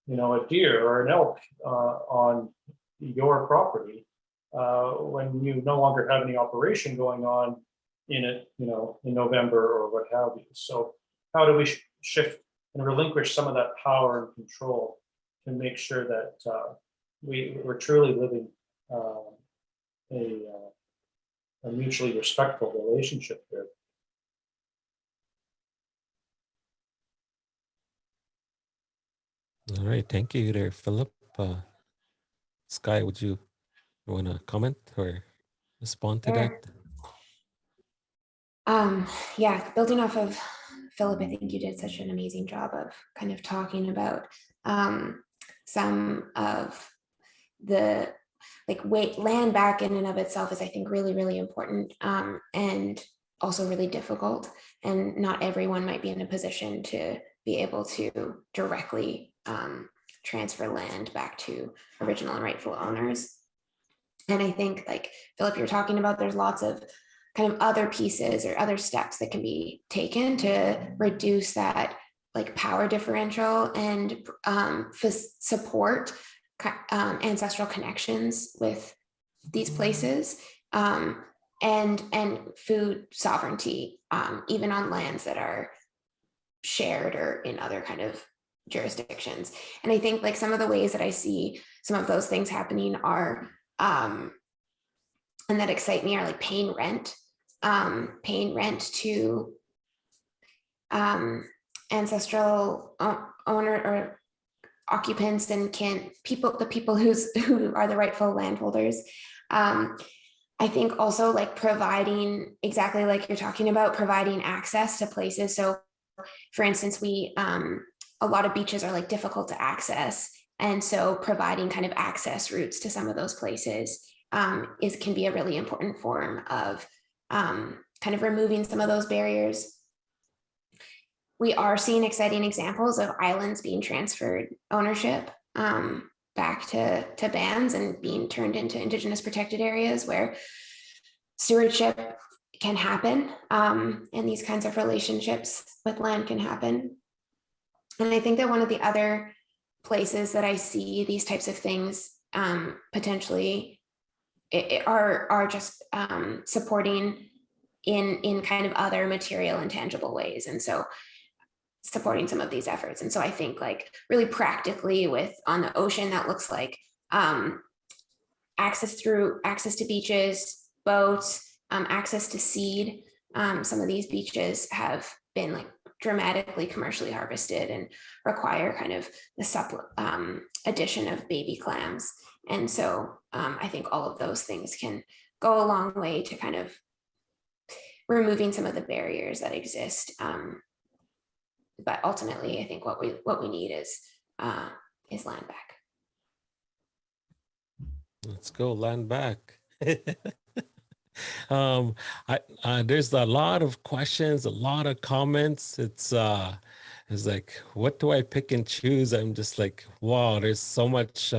C: a deer or an elk on your property when you no longer have any operation going on in it in November or what have you? So how do we shift and relinquish some of that power and control to make sure that we're truly living a mutually respectful relationship here?
A: All right, thank you there, Philip. Skye, would you want to comment or respond to that?
B: Yeah, building off of Philip, I think you did such an amazing job of kind of talking about some of the land back in and of itself is, I think, really, really important, and also really difficult. And not everyone might be in a position to be able to directly transfer land back to original and rightful owners. And I think, like Philip, you're talking about, there's lots of kind of other pieces or other steps that can be taken to reduce that like power differential and support ancestral connections with these places, and food sovereignty, even on lands that are shared or in other kind of jurisdictions. And I think like some of the ways that I see some of those things happening are, and that excite me, are like paying rent to ancestral owner or occupants and the people who are the rightful landholders. I think also like providing, exactly like you're talking about, providing access to places. So for instance, a lot of beaches are like difficult to access. And so providing kind of access routes to some of those places can be a really important form of kind of removing some of those barriers. We are seeing exciting examples of islands being transferred ownership back to bands and being turned into Indigenous protected areas where stewardship can happen, and these kinds of relationships with land can happen. And I think that one of the other places that I see these types of things potentially are just supporting in kind of other material and tangible ways. And so supporting some of these efforts. And so I think like really practically on the ocean, that looks like access to beaches, boats, access to seed. Some of these beaches have been like dramatically commercially harvested and require kind of the addition of baby clams. And so I think all of those things can go a long way to kind of removing some of the barriers that exist. But ultimately, I think what we need is land back.
A: Let's go land back. There's a lot of questions, a lot of comments. It's like, what do I pick and choose? I'm just like, wow, there's so much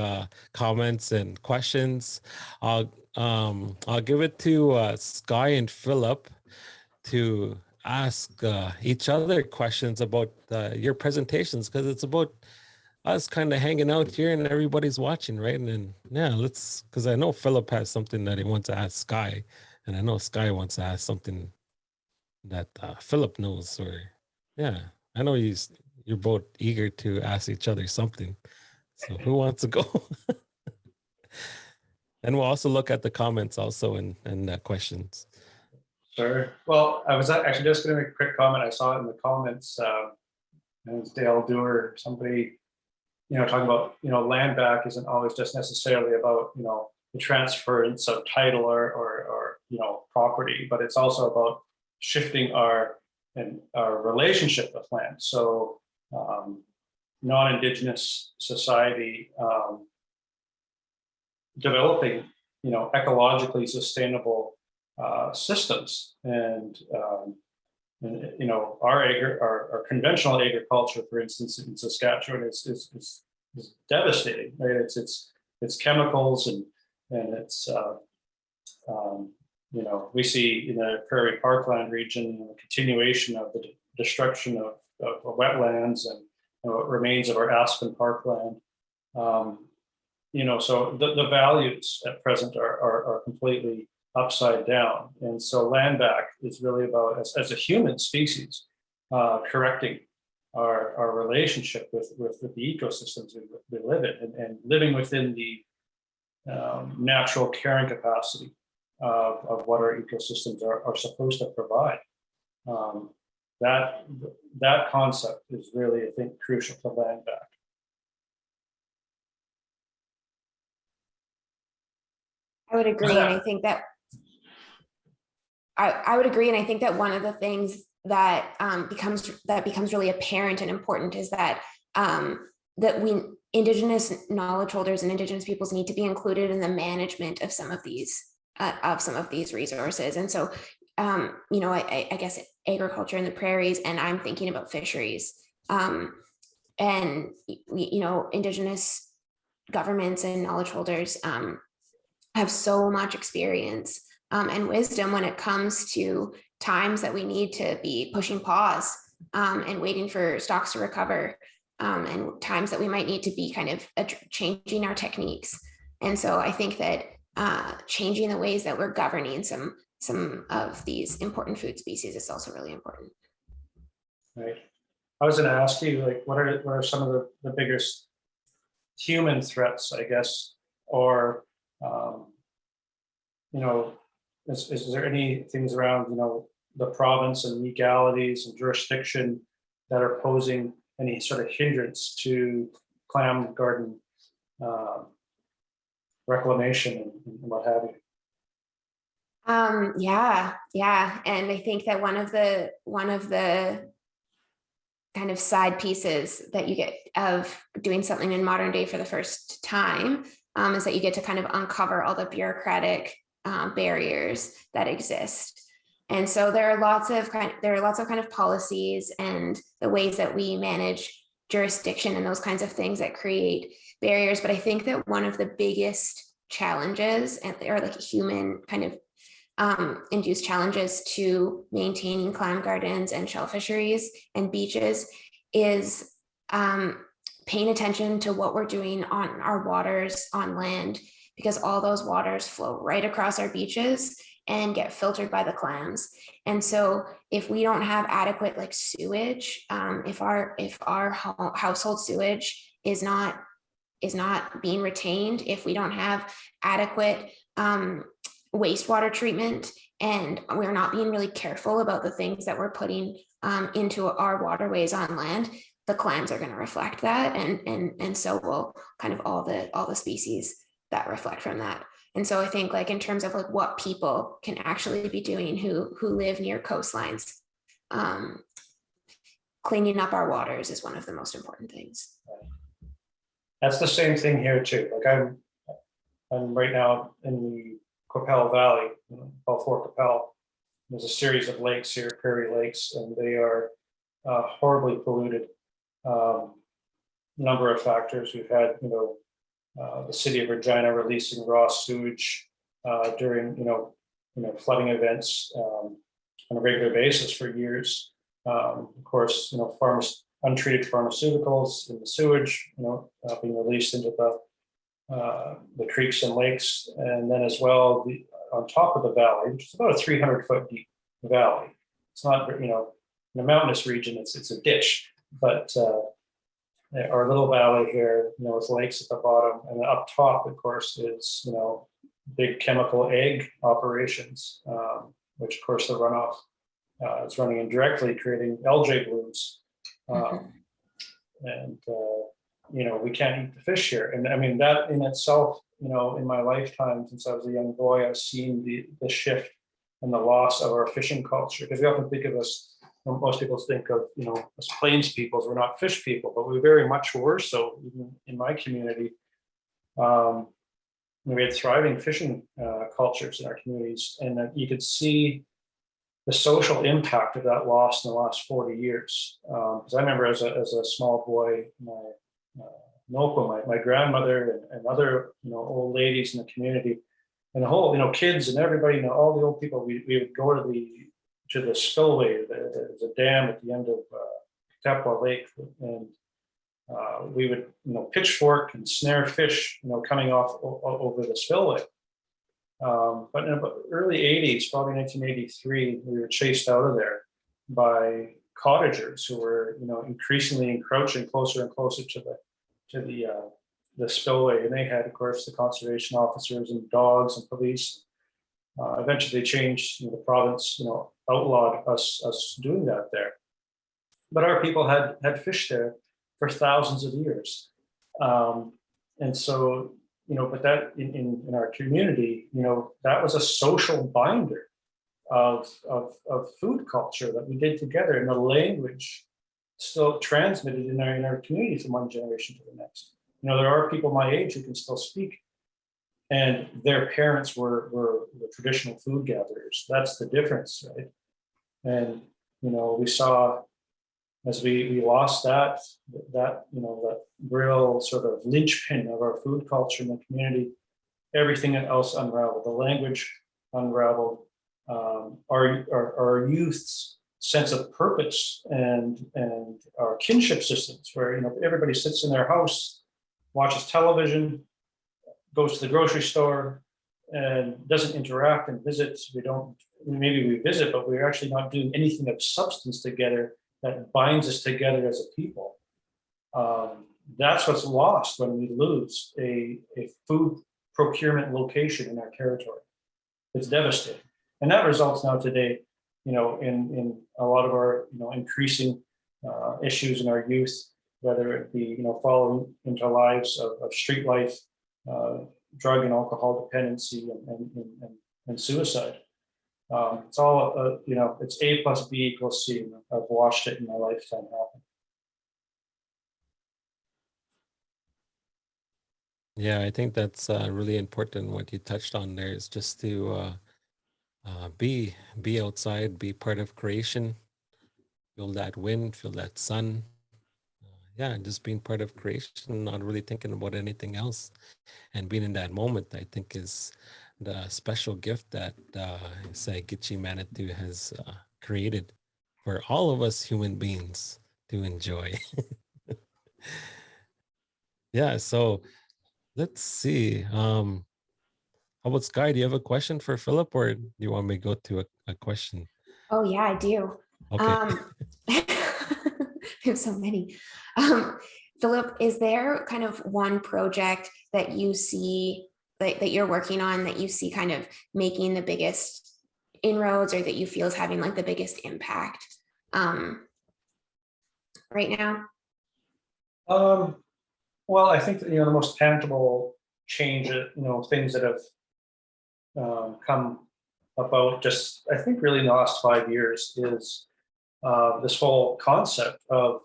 A: comments and questions. I'll give it to Skye and Philip to ask each other questions about your presentations, because it's about us kind of hanging out here and everybody's watching, right? And then, yeah, because I know Philip has something that he wants to ask Skye, and I know Skye wants to ask something that Philip knows, or yeah, I know you're both eager to ask each other something. So who wants to go? And we'll also look at the comments also and questions.
C: Sure. Well, I was actually just going to make a quick comment. I saw it in the comments. And it's Dale Dewar, somebody, talking about, land back isn't always just necessarily about, the transference of title or property, but it's also about shifting our relationship with land. So non-Indigenous society developing, ecologically sustainable systems, and our conventional agriculture, for instance, in Saskatchewan, is devastating. Right? It's chemicals and it's we see in the prairie parkland region a continuation of the destruction of wetlands and what remains of our aspen parkland. So the values at present are completely upside down. And so land back is really about, as a human species, correcting our relationship with the ecosystems we live in, and living within the natural carrying capacity of what our ecosystems are supposed to provide. That concept is really, I think, crucial to land back.
B: I would agree, and I think that I would agree, and I think that one of the things becomes really apparent and important is that Indigenous knowledge holders and Indigenous peoples need to be included in the management of some of these resources. And so, I guess agriculture in the prairies, and I'm thinking about fisheries, and Indigenous governments and knowledge holders have so much experience and wisdom when it comes to times that we need to be pushing pause and waiting for stocks to recover, and times that we might need to be kind of changing our techniques. And so I think that changing the ways that we're governing some of these important food species is also really important.
C: Right. I was going to ask you, like, what are some of the biggest human threats, I guess, or is there any things around the province and legalities and jurisdiction that are posing any sort of hindrance to clam garden reclamation and what have you?
B: Yeah. And I think that one of the kind of side pieces that you get of doing something in modern day for the first time is that you get to kind of uncover all the bureaucratic barriers that exist. And so there are lots of kind of policies and the ways that we manage jurisdiction and those kinds of things that create barriers. But I think that one of the biggest challenges, or like human kind of induced challenges to maintaining clam gardens and shell fisheries and beaches, is paying attention to what we're doing on our waters on land, because all those waters flow right across our beaches and get filtered by the clams. And so if we don't have adequate like sewage, if our household sewage is not being retained, if we don't have adequate wastewater treatment, and we're not being really careful about the things that we're putting into our waterways on land, the clams are going to reflect that, and so will kind of all the species that reflect from that. And so I think, like, in terms of like what people can actually be doing who live near coastlines, cleaning up our waters is one of the most important things.
C: That's the same thing here too. Like I'm right now in the Qu'Appelle Valley, called Fort Qu'Appelle. There's a series of lakes here, prairie lakes, and they are horribly polluted. Number of factors. We've had, the city of Regina releasing raw sewage during, flooding events on a regular basis for years. Of course, untreated pharmaceuticals in the sewage, being released into the creeks and lakes, and then as well on top of the valley, which is about a 300-foot deep valley. It's not, in a mountainous region, it's a ditch, but our little valley here, with lakes at the bottom, and up top, of course, is big chemical egg operations, which of course the runoff is running indirectly, creating algae blooms, and we can't eat the fish here. And I mean, that in itself, in my lifetime, since I was a young boy, I've seen the shift and the loss of our fishing culture. Because we often think of us, most people think of, as plains peoples, we're not fish people, but we very much were. So even in my community, we had thriving fishing cultures in our communities, and you could see the social impact of that loss in the last 40 years. Because I remember as a small boy, my grandmother and other old ladies in the community, and the whole kids and everybody, all the old people, we would go to the spillway. There's a dam at the end of Tapua Lake, and we would pitchfork and snare fish coming off over the spillway. But in the early 80s, probably 1983, we were chased out of there by cottagers who were increasingly encroaching closer and closer to the spillway, and they had, of course, the conservation officers and dogs and police. Eventually, they changed. The province, outlawed us doing that there. But our people had fished there for thousands of years, and so but that in our community, that was a social binder. of food culture that we did together, and the language still transmitted in our community from one generation to the next. You know, there are people my age who can still speak, and their parents were traditional food gatherers. That's the difference, right? And you know, we saw as we lost that real sort of linchpin of our food culture in the community, everything else unraveled. The language unraveled. Our youth's sense of purpose and our kinship systems, where, you know, everybody sits in their house, watches television, goes to the grocery store, and doesn't interact and visits. Maybe we visit, but we're actually not doing anything of substance together that binds us together as a people. That's what's lost when we lose a food procurement location in our territory. It's devastating. And that results now today, you know, in a lot of our, you know, increasing issues in our youth, whether it be, you know, falling into lives of street life, drug and alcohol dependency, and suicide. It's all, you know, it's A plus B equals C. I've watched it in my lifetime happen.
A: Yeah, I think that's really important. What you touched on there is just to be outside, be part of creation, feel that wind, feel that sun. Yeah, just being part of creation, not really thinking about anything else, and being in that moment, I think, is the special gift that say Gitche Manitou has created for all of us human beings to enjoy. Yeah, so let's see. How about Skye? Do you have a question for Philip, or do you want me to go to a question?
B: Oh yeah, I do.
A: Okay.
B: I have so many. Philip, is there kind of one project that you see that you're working on that you see kind of making the biggest inroads, or that you feel is having like the biggest impact right now?
C: Well, I think that, you know, the most tangible change, you know, things that have come about just, I think, really in the last 5 years is this whole concept of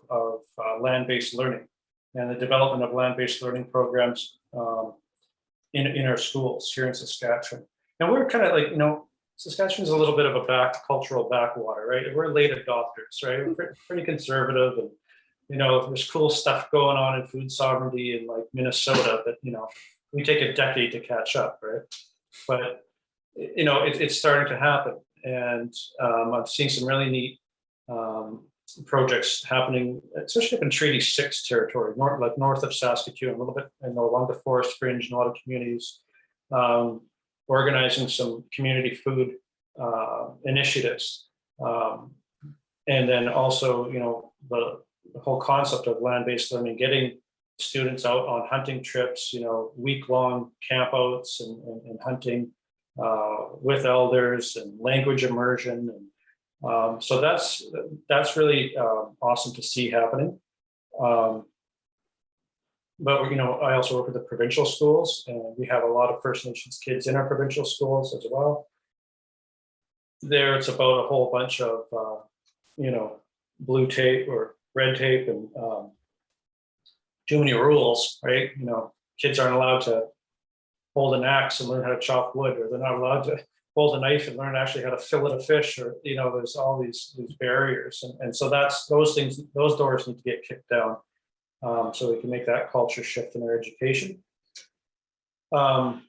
C: land-based learning and the development of land-based learning programs in our schools here in Saskatchewan. And we're kind of like, you know, Saskatchewan's a little bit of a cultural backwater, right? We're late adopters, right? We're pretty conservative, and you know, there's cool stuff going on in food sovereignty in like Minnesota that, you know, we take a decade to catch up, right? But you know, it's starting to happen, and I've seen some really neat projects happening, especially up in Treaty 6 territory, north of Saskatoon, a little bit, you know, along the forest fringe, in a lot of communities, organizing some community food initiatives, and then also, you know, the whole concept of land-based learning, getting students out on hunting trips, you know, week-long campouts and hunting with elders and language immersion, and so that's really awesome to see happening. But you know, I also work with the provincial schools, and we have a lot of First Nations kids in our provincial schools as well. There, it's about a whole bunch of you know, blue tape or red tape, and too many rules, right? You know, kids aren't allowed to hold an axe and learn how to chop wood, or they're not allowed to hold a knife and learn actually how to fillet a fish, or, you know, there's all these barriers, and so those doors need to get kicked down, so we can make that culture shift in our education. But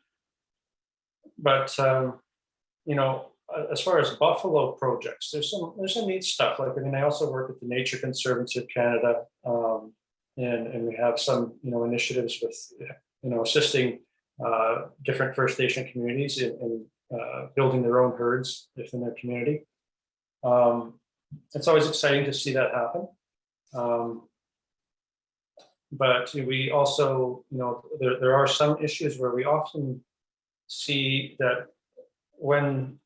C: you know, as far as buffalo projects, there's some neat stuff. Like, I mean, I also work with the Nature Conservancy of Canada, and we have some, you know, initiatives with, you know, assisting different First Nation communities in building their own herds within their community. It's always exciting to see that happen. But we also, you know, there are some issues where we often see that when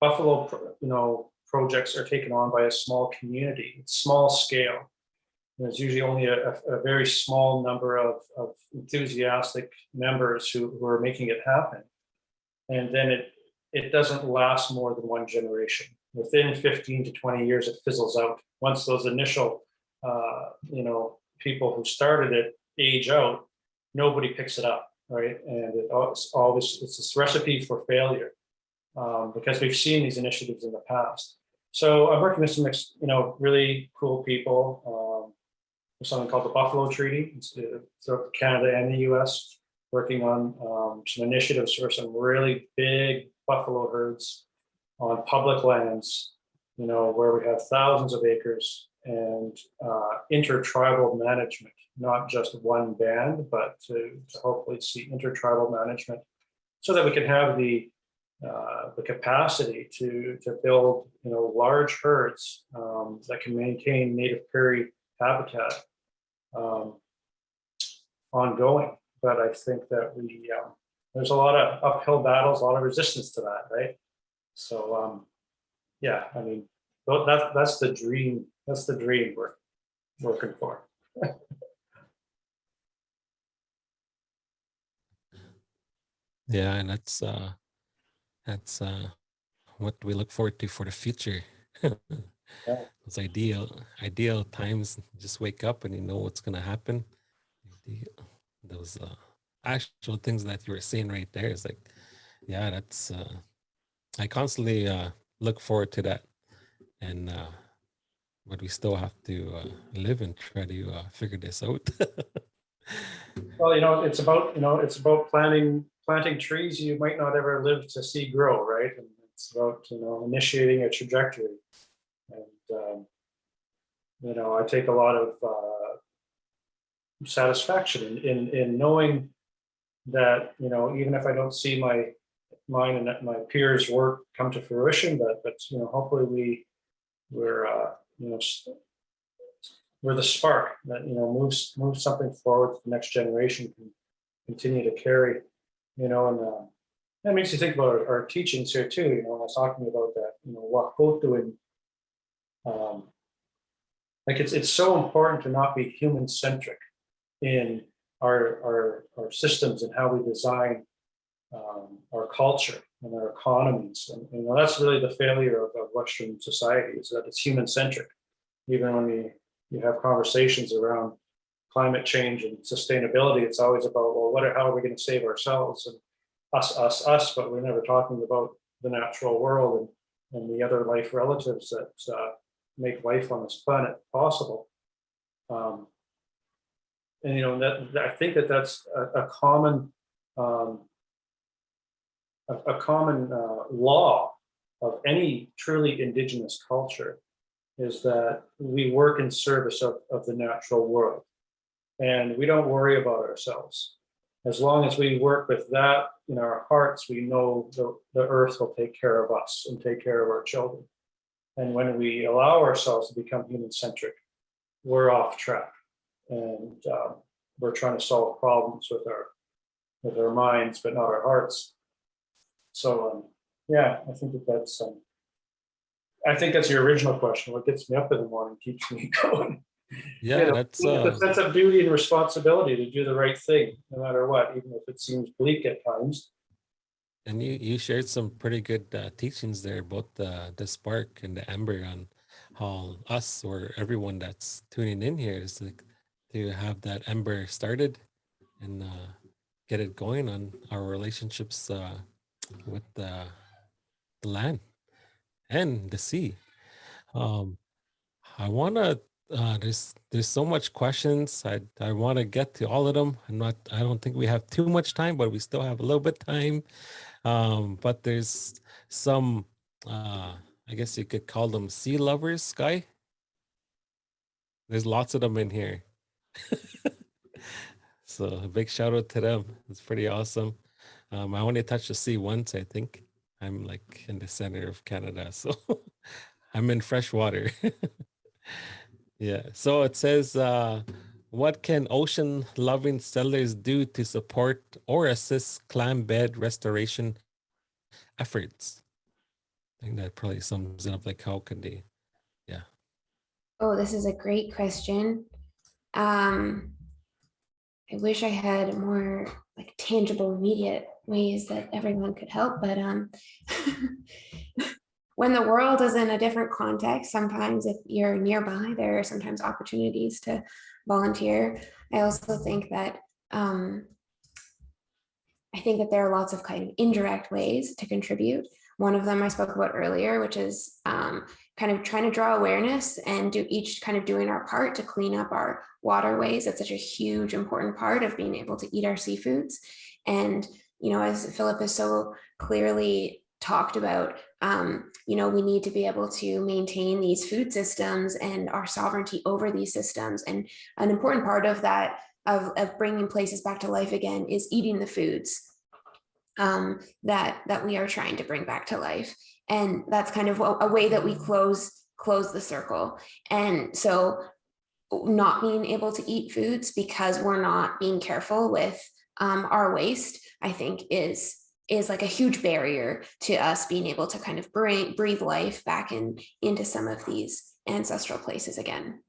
C: buffalo, you know, projects are taken on by a small community, it's small scale. There's usually only a very small number of enthusiastic members who are making it happen. And then it doesn't last more than one generation. Within 15 to 20 years, it fizzles out. Once those initial, people who started it age out, nobody picks it up, right? And it's this recipe for failure because we've seen these initiatives in the past. So I'm working with some, really cool people. There's something called the Buffalo Treaty. It's throughout Canada and the U.S. working on some initiatives for some really big buffalo herds on public lands, where we have thousands of acres and intertribal management, not just one band, but to hopefully see intertribal management so that we can have the capacity to build, large herds that can maintain native prairie habitat ongoing. But I think that there's a lot of uphill battles, a lot of resistance to that, right? So yeah, I mean, that's the dream. That's the dream we're working for.
A: Yeah, and that's what we look forward to for the future.
C: Yeah.
A: It's ideal times. Just wake up and you know what's gonna happen. Those actual things that you were saying right there is like, yeah, that's I constantly look forward to that, and but we still have to live and try to figure this out.
C: Well, it's about planting trees you might not ever live to see grow, right? And it's about initiating a trajectory. And I take a lot of satisfaction in knowing that even if I don't see mine and my peers' work come to fruition, but hopefully we're the spark that moves something forward. The next generation can continue to carry, and that makes you think about our teachings here too. I was talking about that, Wakotu, like it's so important to not be human centric in our systems and how we design our culture and our economies. And that's really the failure of Western society, is that it's human centric. Even when you have conversations around climate change and sustainability, it's always about, well, how are we going to save ourselves and us, but we're never talking about the natural world and the other life relatives that make life on this planet possible. And I think that's a common law of any truly Indigenous culture, is that we work in service of the natural world, and we don't worry about ourselves. As long as we work with that in our hearts, we know the earth will take care of us and take care of our children. And when we allow ourselves to become human-centric, we're off track, and we're trying to solve problems with our minds, but not our hearts. So yeah, I think that's I think that's your original question. What gets me up in the morning, keeps me going.
A: Yeah, that's
C: the sense of duty and responsibility to do the right thing, no matter what, even if it seems bleak at times.
A: And you shared some pretty good teachings there, both the spark and the ember, on how us or everyone that's tuning in here is like to have that ember started and get it going on our relationships with the land and the sea. I want to. There's so much questions. I want to get to all of them. I don't think we have too much time, but we still have a little bit time. But there's some. I guess you could call them sea lovers, Skye. There's lots of them in here. So a big shout out to them. It's pretty awesome. I only touched the sea once, I think. I'm like in the center of Canada, so I'm in fresh water. Yeah. So it says, what can ocean loving settlers do to support or assist clam bed restoration efforts? I think that probably sums it up. Like, how can they? Yeah.
B: Oh, this is a great question. I wish I had more like tangible, immediate ways that everyone could help, but when the world is in a different context, sometimes if you're nearby, there are sometimes opportunities to volunteer. I also think that there are lots of kind of indirect ways to contribute. One of them I spoke about earlier, which is kind of trying to draw awareness and doing our part to clean up our waterways. That's such a huge, important part of being able to eat our seafoods. And, as Philip has so clearly talked about, we need to be able to maintain these food systems and our sovereignty over these systems. And an important part of that, of bringing places back to life again, is eating the foods that we are trying to bring back to life. And that's kind of a way that we close the circle. And so not being able to eat foods because we're not being careful with our waste, I think is like a huge barrier to us being able to kind of breathe life back into some of these ancestral places again.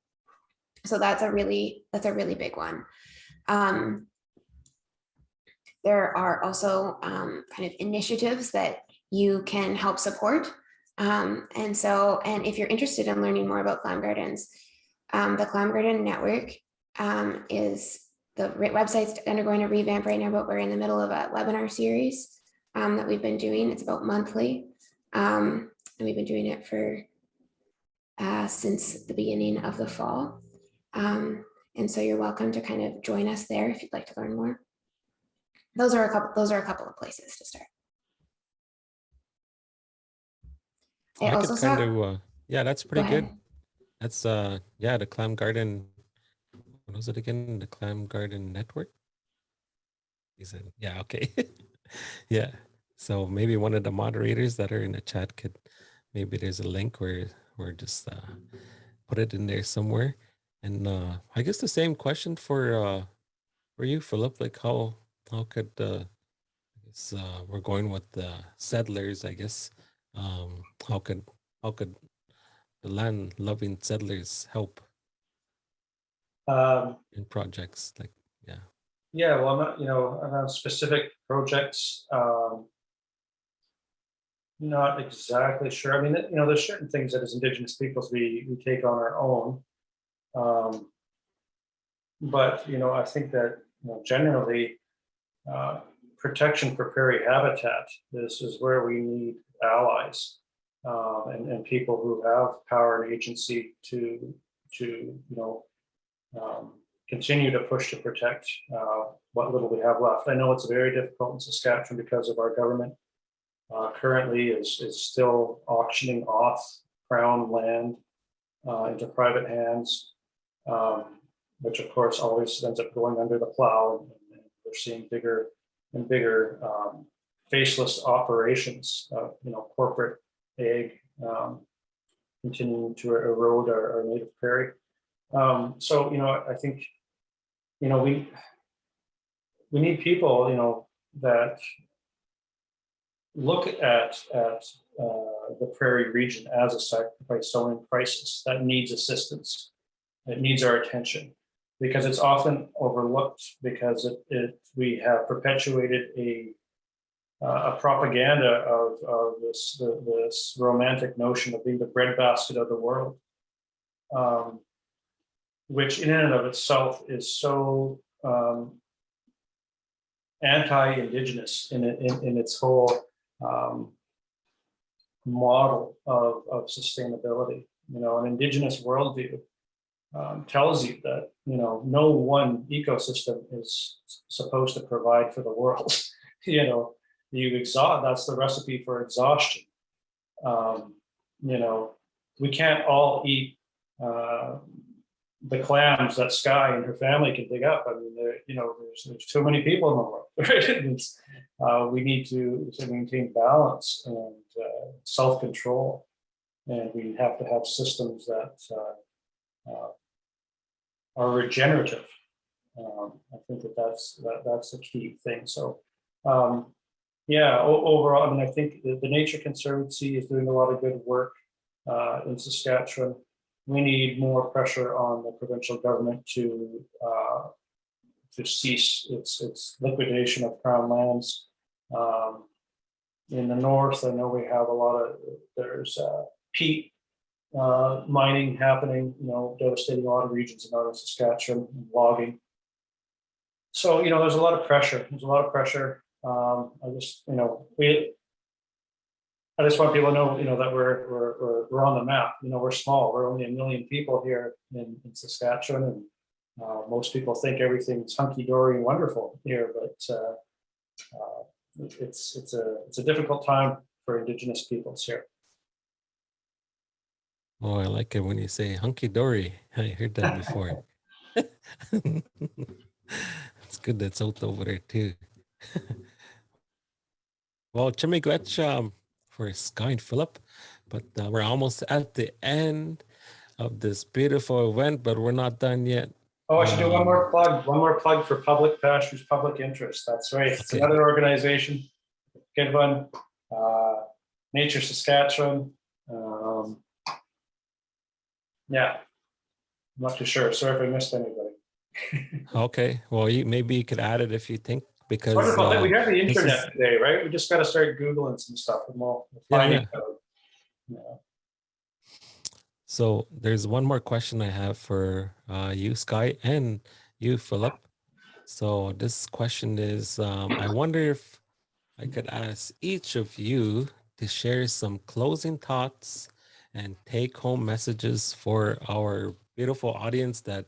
B: So that's a really big one. There are also kind of initiatives that you can help support. And if you're interested in learning more about Clam Gardens, the Clam Garden Network is the website's undergoing a revamp right now, but we're in the middle of a webinar series that we've been doing. It's about monthly. And we've been doing it for since the beginning of the fall. And so you're welcome to kind of join us there if you'd like to learn more. Those are a couple of places to start.
A: Yeah, that's pretty good. That's the Clam Garden. What was it again? The Clam Garden Network. He said, yeah, okay. Yeah. So maybe one of the moderators that are in the chat maybe there's a link where we're just put it in there somewhere. And I guess the same question for you, Philip, like how could we're going with the settlers, I guess. How could the land-loving settlers help in projects like
C: well, around specific projects, not exactly sure. I mean, there's certain things that as Indigenous peoples we take on our own, but I think that generally protection for prairie habitat, this is where we need allies and people who have power and agency to continue to push to protect what little we have left. I know it's very difficult in Saskatchewan because of our government currently is still auctioning off Crown land into private hands, which of course always ends up going under the plow. And we're seeing bigger and bigger faceless operations, corporate ag continuing to erode our native prairie. So, I think, we need people, that look at the prairie region as a sacrifice sowing crisis that needs assistance. It needs our attention because it's often overlooked because we have perpetuated a propaganda of this romantic notion of being the breadbasket of the world, which in and of itself is so anti-Indigenous in its whole model of sustainability. An Indigenous worldview tells you that no one ecosystem is supposed to provide for the world. You exhaust. That's the recipe for exhaustion. We can't all eat the clams that Skye and her family can dig up. I mean, there's too many people in the world. Right? We need to maintain balance and self-control, and we have to have systems that are regenerative. I think that's the key thing. So, overall, I mean, I think the Nature Conservancy is doing a lot of good work in Saskatchewan. We need more pressure on the provincial government to cease its liquidation of Crown lands. In the north, I know we have a lot of, there's peat mining happening, devastating a lot of regions in northern Saskatchewan, and logging. So, there's a lot of pressure. There's a lot of pressure. I just want people to know, that we're on the map. We're small. We're only 1 million people here in Saskatchewan, and most people think everything's hunky dory and wonderful here, but it's a difficult time for Indigenous peoples here.
A: Oh, I like it when you say hunky dory. I heard that before. It's good that's out over there too. Well, Chimigwech for Skye and Philip, but we're almost at the end of this beautiful event, but we're not done yet.
C: Oh, I should do one more plug. One more plug for Public Pastures Public Interest. That's right. It's
A: Okay.
C: another organization. Good one. Nature Saskatchewan. Yeah, I'm not too sure. Sorry if I missed anybody.
A: Okay, well, maybe you could add it if you think, because
C: Wonderful. We have the
A: this
C: internet
A: is-
C: today, right? We just got to start Googling some stuff and we'll
A: Yeah,
C: find
A: yeah.
C: it out. Yeah.
A: So there's one more question I have for you, Skye, and you, Philip. So this question is, I wonder if I could ask each of you to share some closing thoughts and take-home messages for our beautiful audience that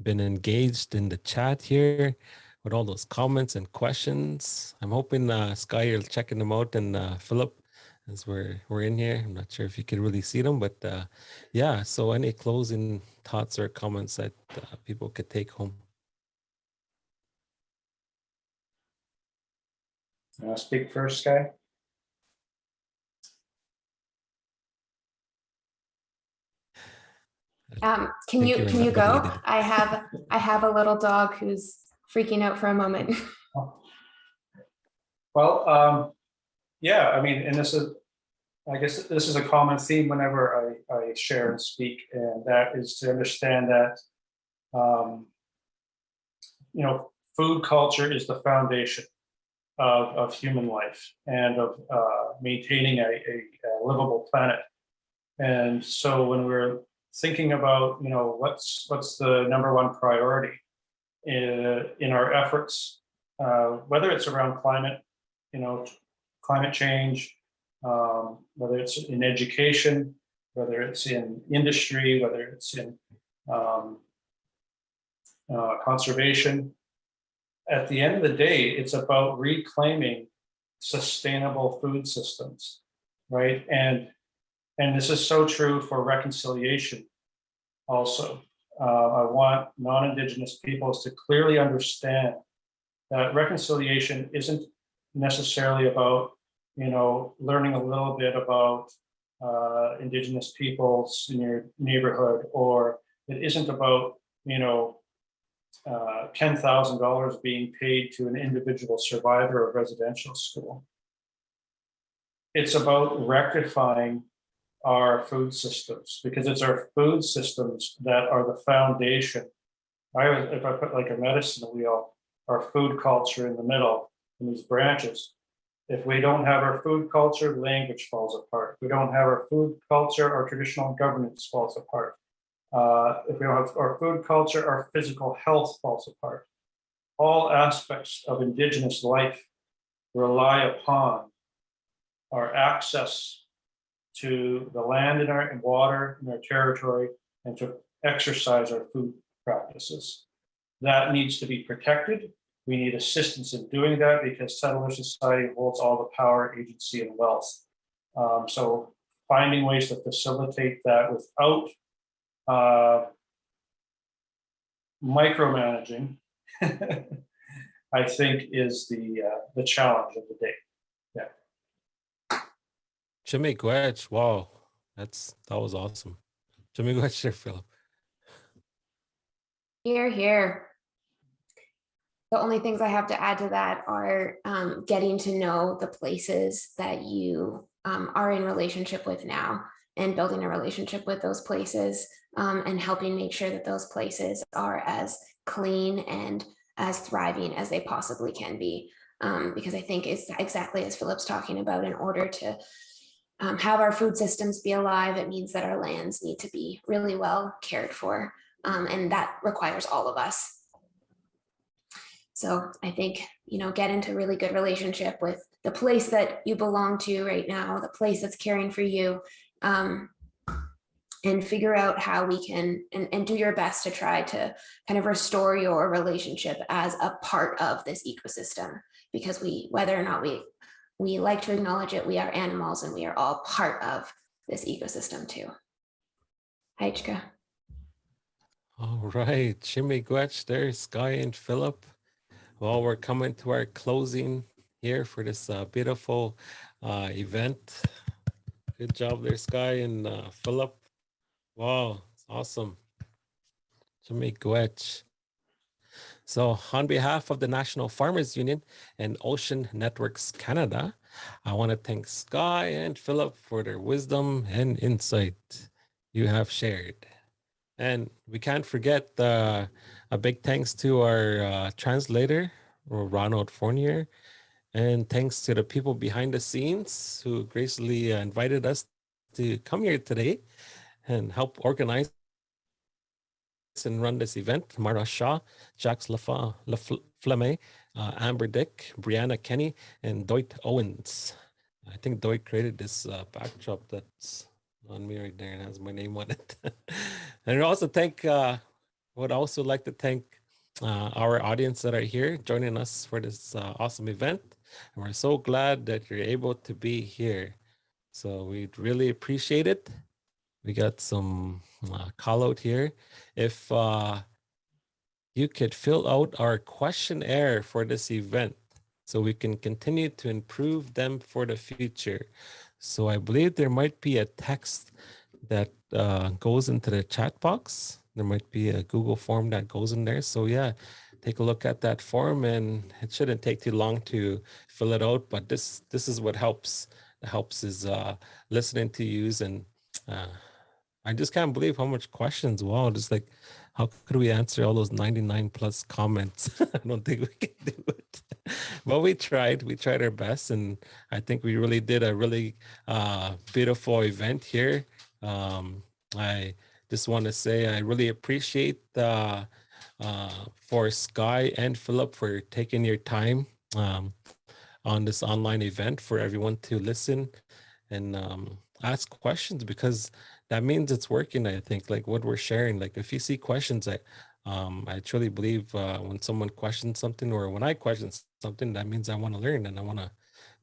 A: been engaged in the chat here with all those comments and questions. I'm hoping Skye, you're checking them out, and Philip, as we're in here. I'm not sure if you could really see them, but yeah. So any closing thoughts or comments that people could take home?
C: Speak first, Skye.
B: Can
A: Thank
B: you
A: very much,
B: go?
A: Edith.
B: I have a little dog who's freaking out for a moment.
C: Well, yeah, I mean, and I guess this is a common theme whenever I share and speak, and that is to understand that, food culture is the foundation of human life and of maintaining a livable planet. And so when we're thinking about, what's the number one priority in our efforts, whether it's around climate, climate change, whether it's in education, whether it's in industry, whether it's in conservation. At the end of the day, it's about reclaiming sustainable food systems, right? And this is so true for reconciliation also. I want non-Indigenous peoples to clearly understand that reconciliation isn't necessarily about, learning a little bit about Indigenous peoples in your neighborhood, or it isn't about, $10,000 being paid to an individual survivor of residential school. It's about rectifying our food systems, because it's our food systems that are the foundation. If I put like a medicine wheel, our food culture in the middle, and these branches. If we don't have our food culture, language falls apart. If we don't have our food culture, our traditional governance falls apart. If we don't have our food culture, our physical health falls apart. All aspects of Indigenous life rely upon our access to the land and our water in our territory, and to exercise our food practices. That needs to be protected. We need assistance in doing that, because settler society holds all the power, agency, and wealth. So finding ways to facilitate that without micromanaging, I think, is the challenge of the day. Yeah.
A: Chimigwech, wow, that was awesome. Chimigwech there, Philip.
B: Here. The only things I have to add to that are getting to know the places that you are in relationship with now, and building a relationship with those places, and helping make sure that those places are as clean and as thriving as they possibly can be. because I think it's exactly as Philip's talking about. In order to have our food systems be alive, it means that our lands need to be really well cared for, and that requires all of us. So I think, get into a really good relationship with the place that you belong to right now, the place that's caring for you, and figure out how we can, and do your best to try to kind of restore your relationship as a part of this ecosystem, because whether or not we like to acknowledge it, we are animals and we are all part of this ecosystem too. Hi, Chika.
A: All right, Shimmy Gwetch there, Skye and Philip. Well, we're coming to our closing here for this beautiful event. Good job there, Skye and Philip. Wow, it's awesome. Shimmy Gwetch. So on behalf of the National Farmers Union and Ocean Networks Canada, I want to thank Skye and Philip for their wisdom and insight you have shared. And we can't forget a big thanks to our translator, Ronald Fournier, and thanks to the people behind the scenes who graciously invited us to come here today and help organize and run this event. Mara Shaw, Jacques Laflamme, Amber Dick, Brianna Kenny, and Doit Owens. I think Doit created this backdrop that's on me right there and has my name on it. And I also would also like to thank our audience that are here joining us for this awesome event. And we're so glad that you're able to be here. So we'd really appreciate it. We got some call out here. If you could fill out our questionnaire for this event so we can continue to improve them for the future. So I believe there might be a text that goes into the chat box. There might be a Google form that goes in there. So yeah, take a look at that form, and it shouldn't take too long to fill it out. But this is what helps. It helps is listening to use, and I just can't believe how much questions. Wow, just like how could we answer all those 99 plus comments? I don't think we can do it. But we tried our best, and I think we really did a really beautiful event here. I just want to say I really appreciate for Skye and Philip for taking your time on this online event for everyone to listen and ask questions, because that means it's working. I think like what we're sharing, like if you see questions, I truly believe when someone questions something or when I question something, that means I want to learn and I want to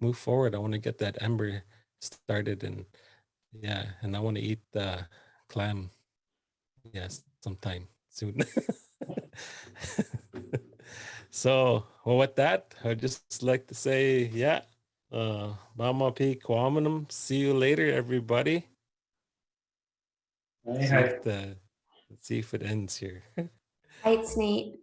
A: move forward. I want to get that ember started, and yeah, and I want to eat the clam. Yes, sometime soon. So, well, with that, I'd just like to say, yeah, Mama P. Kwamanam. See you later, everybody.
C: Hey,
A: Let's see if it ends here.
B: Hi, it's Nate.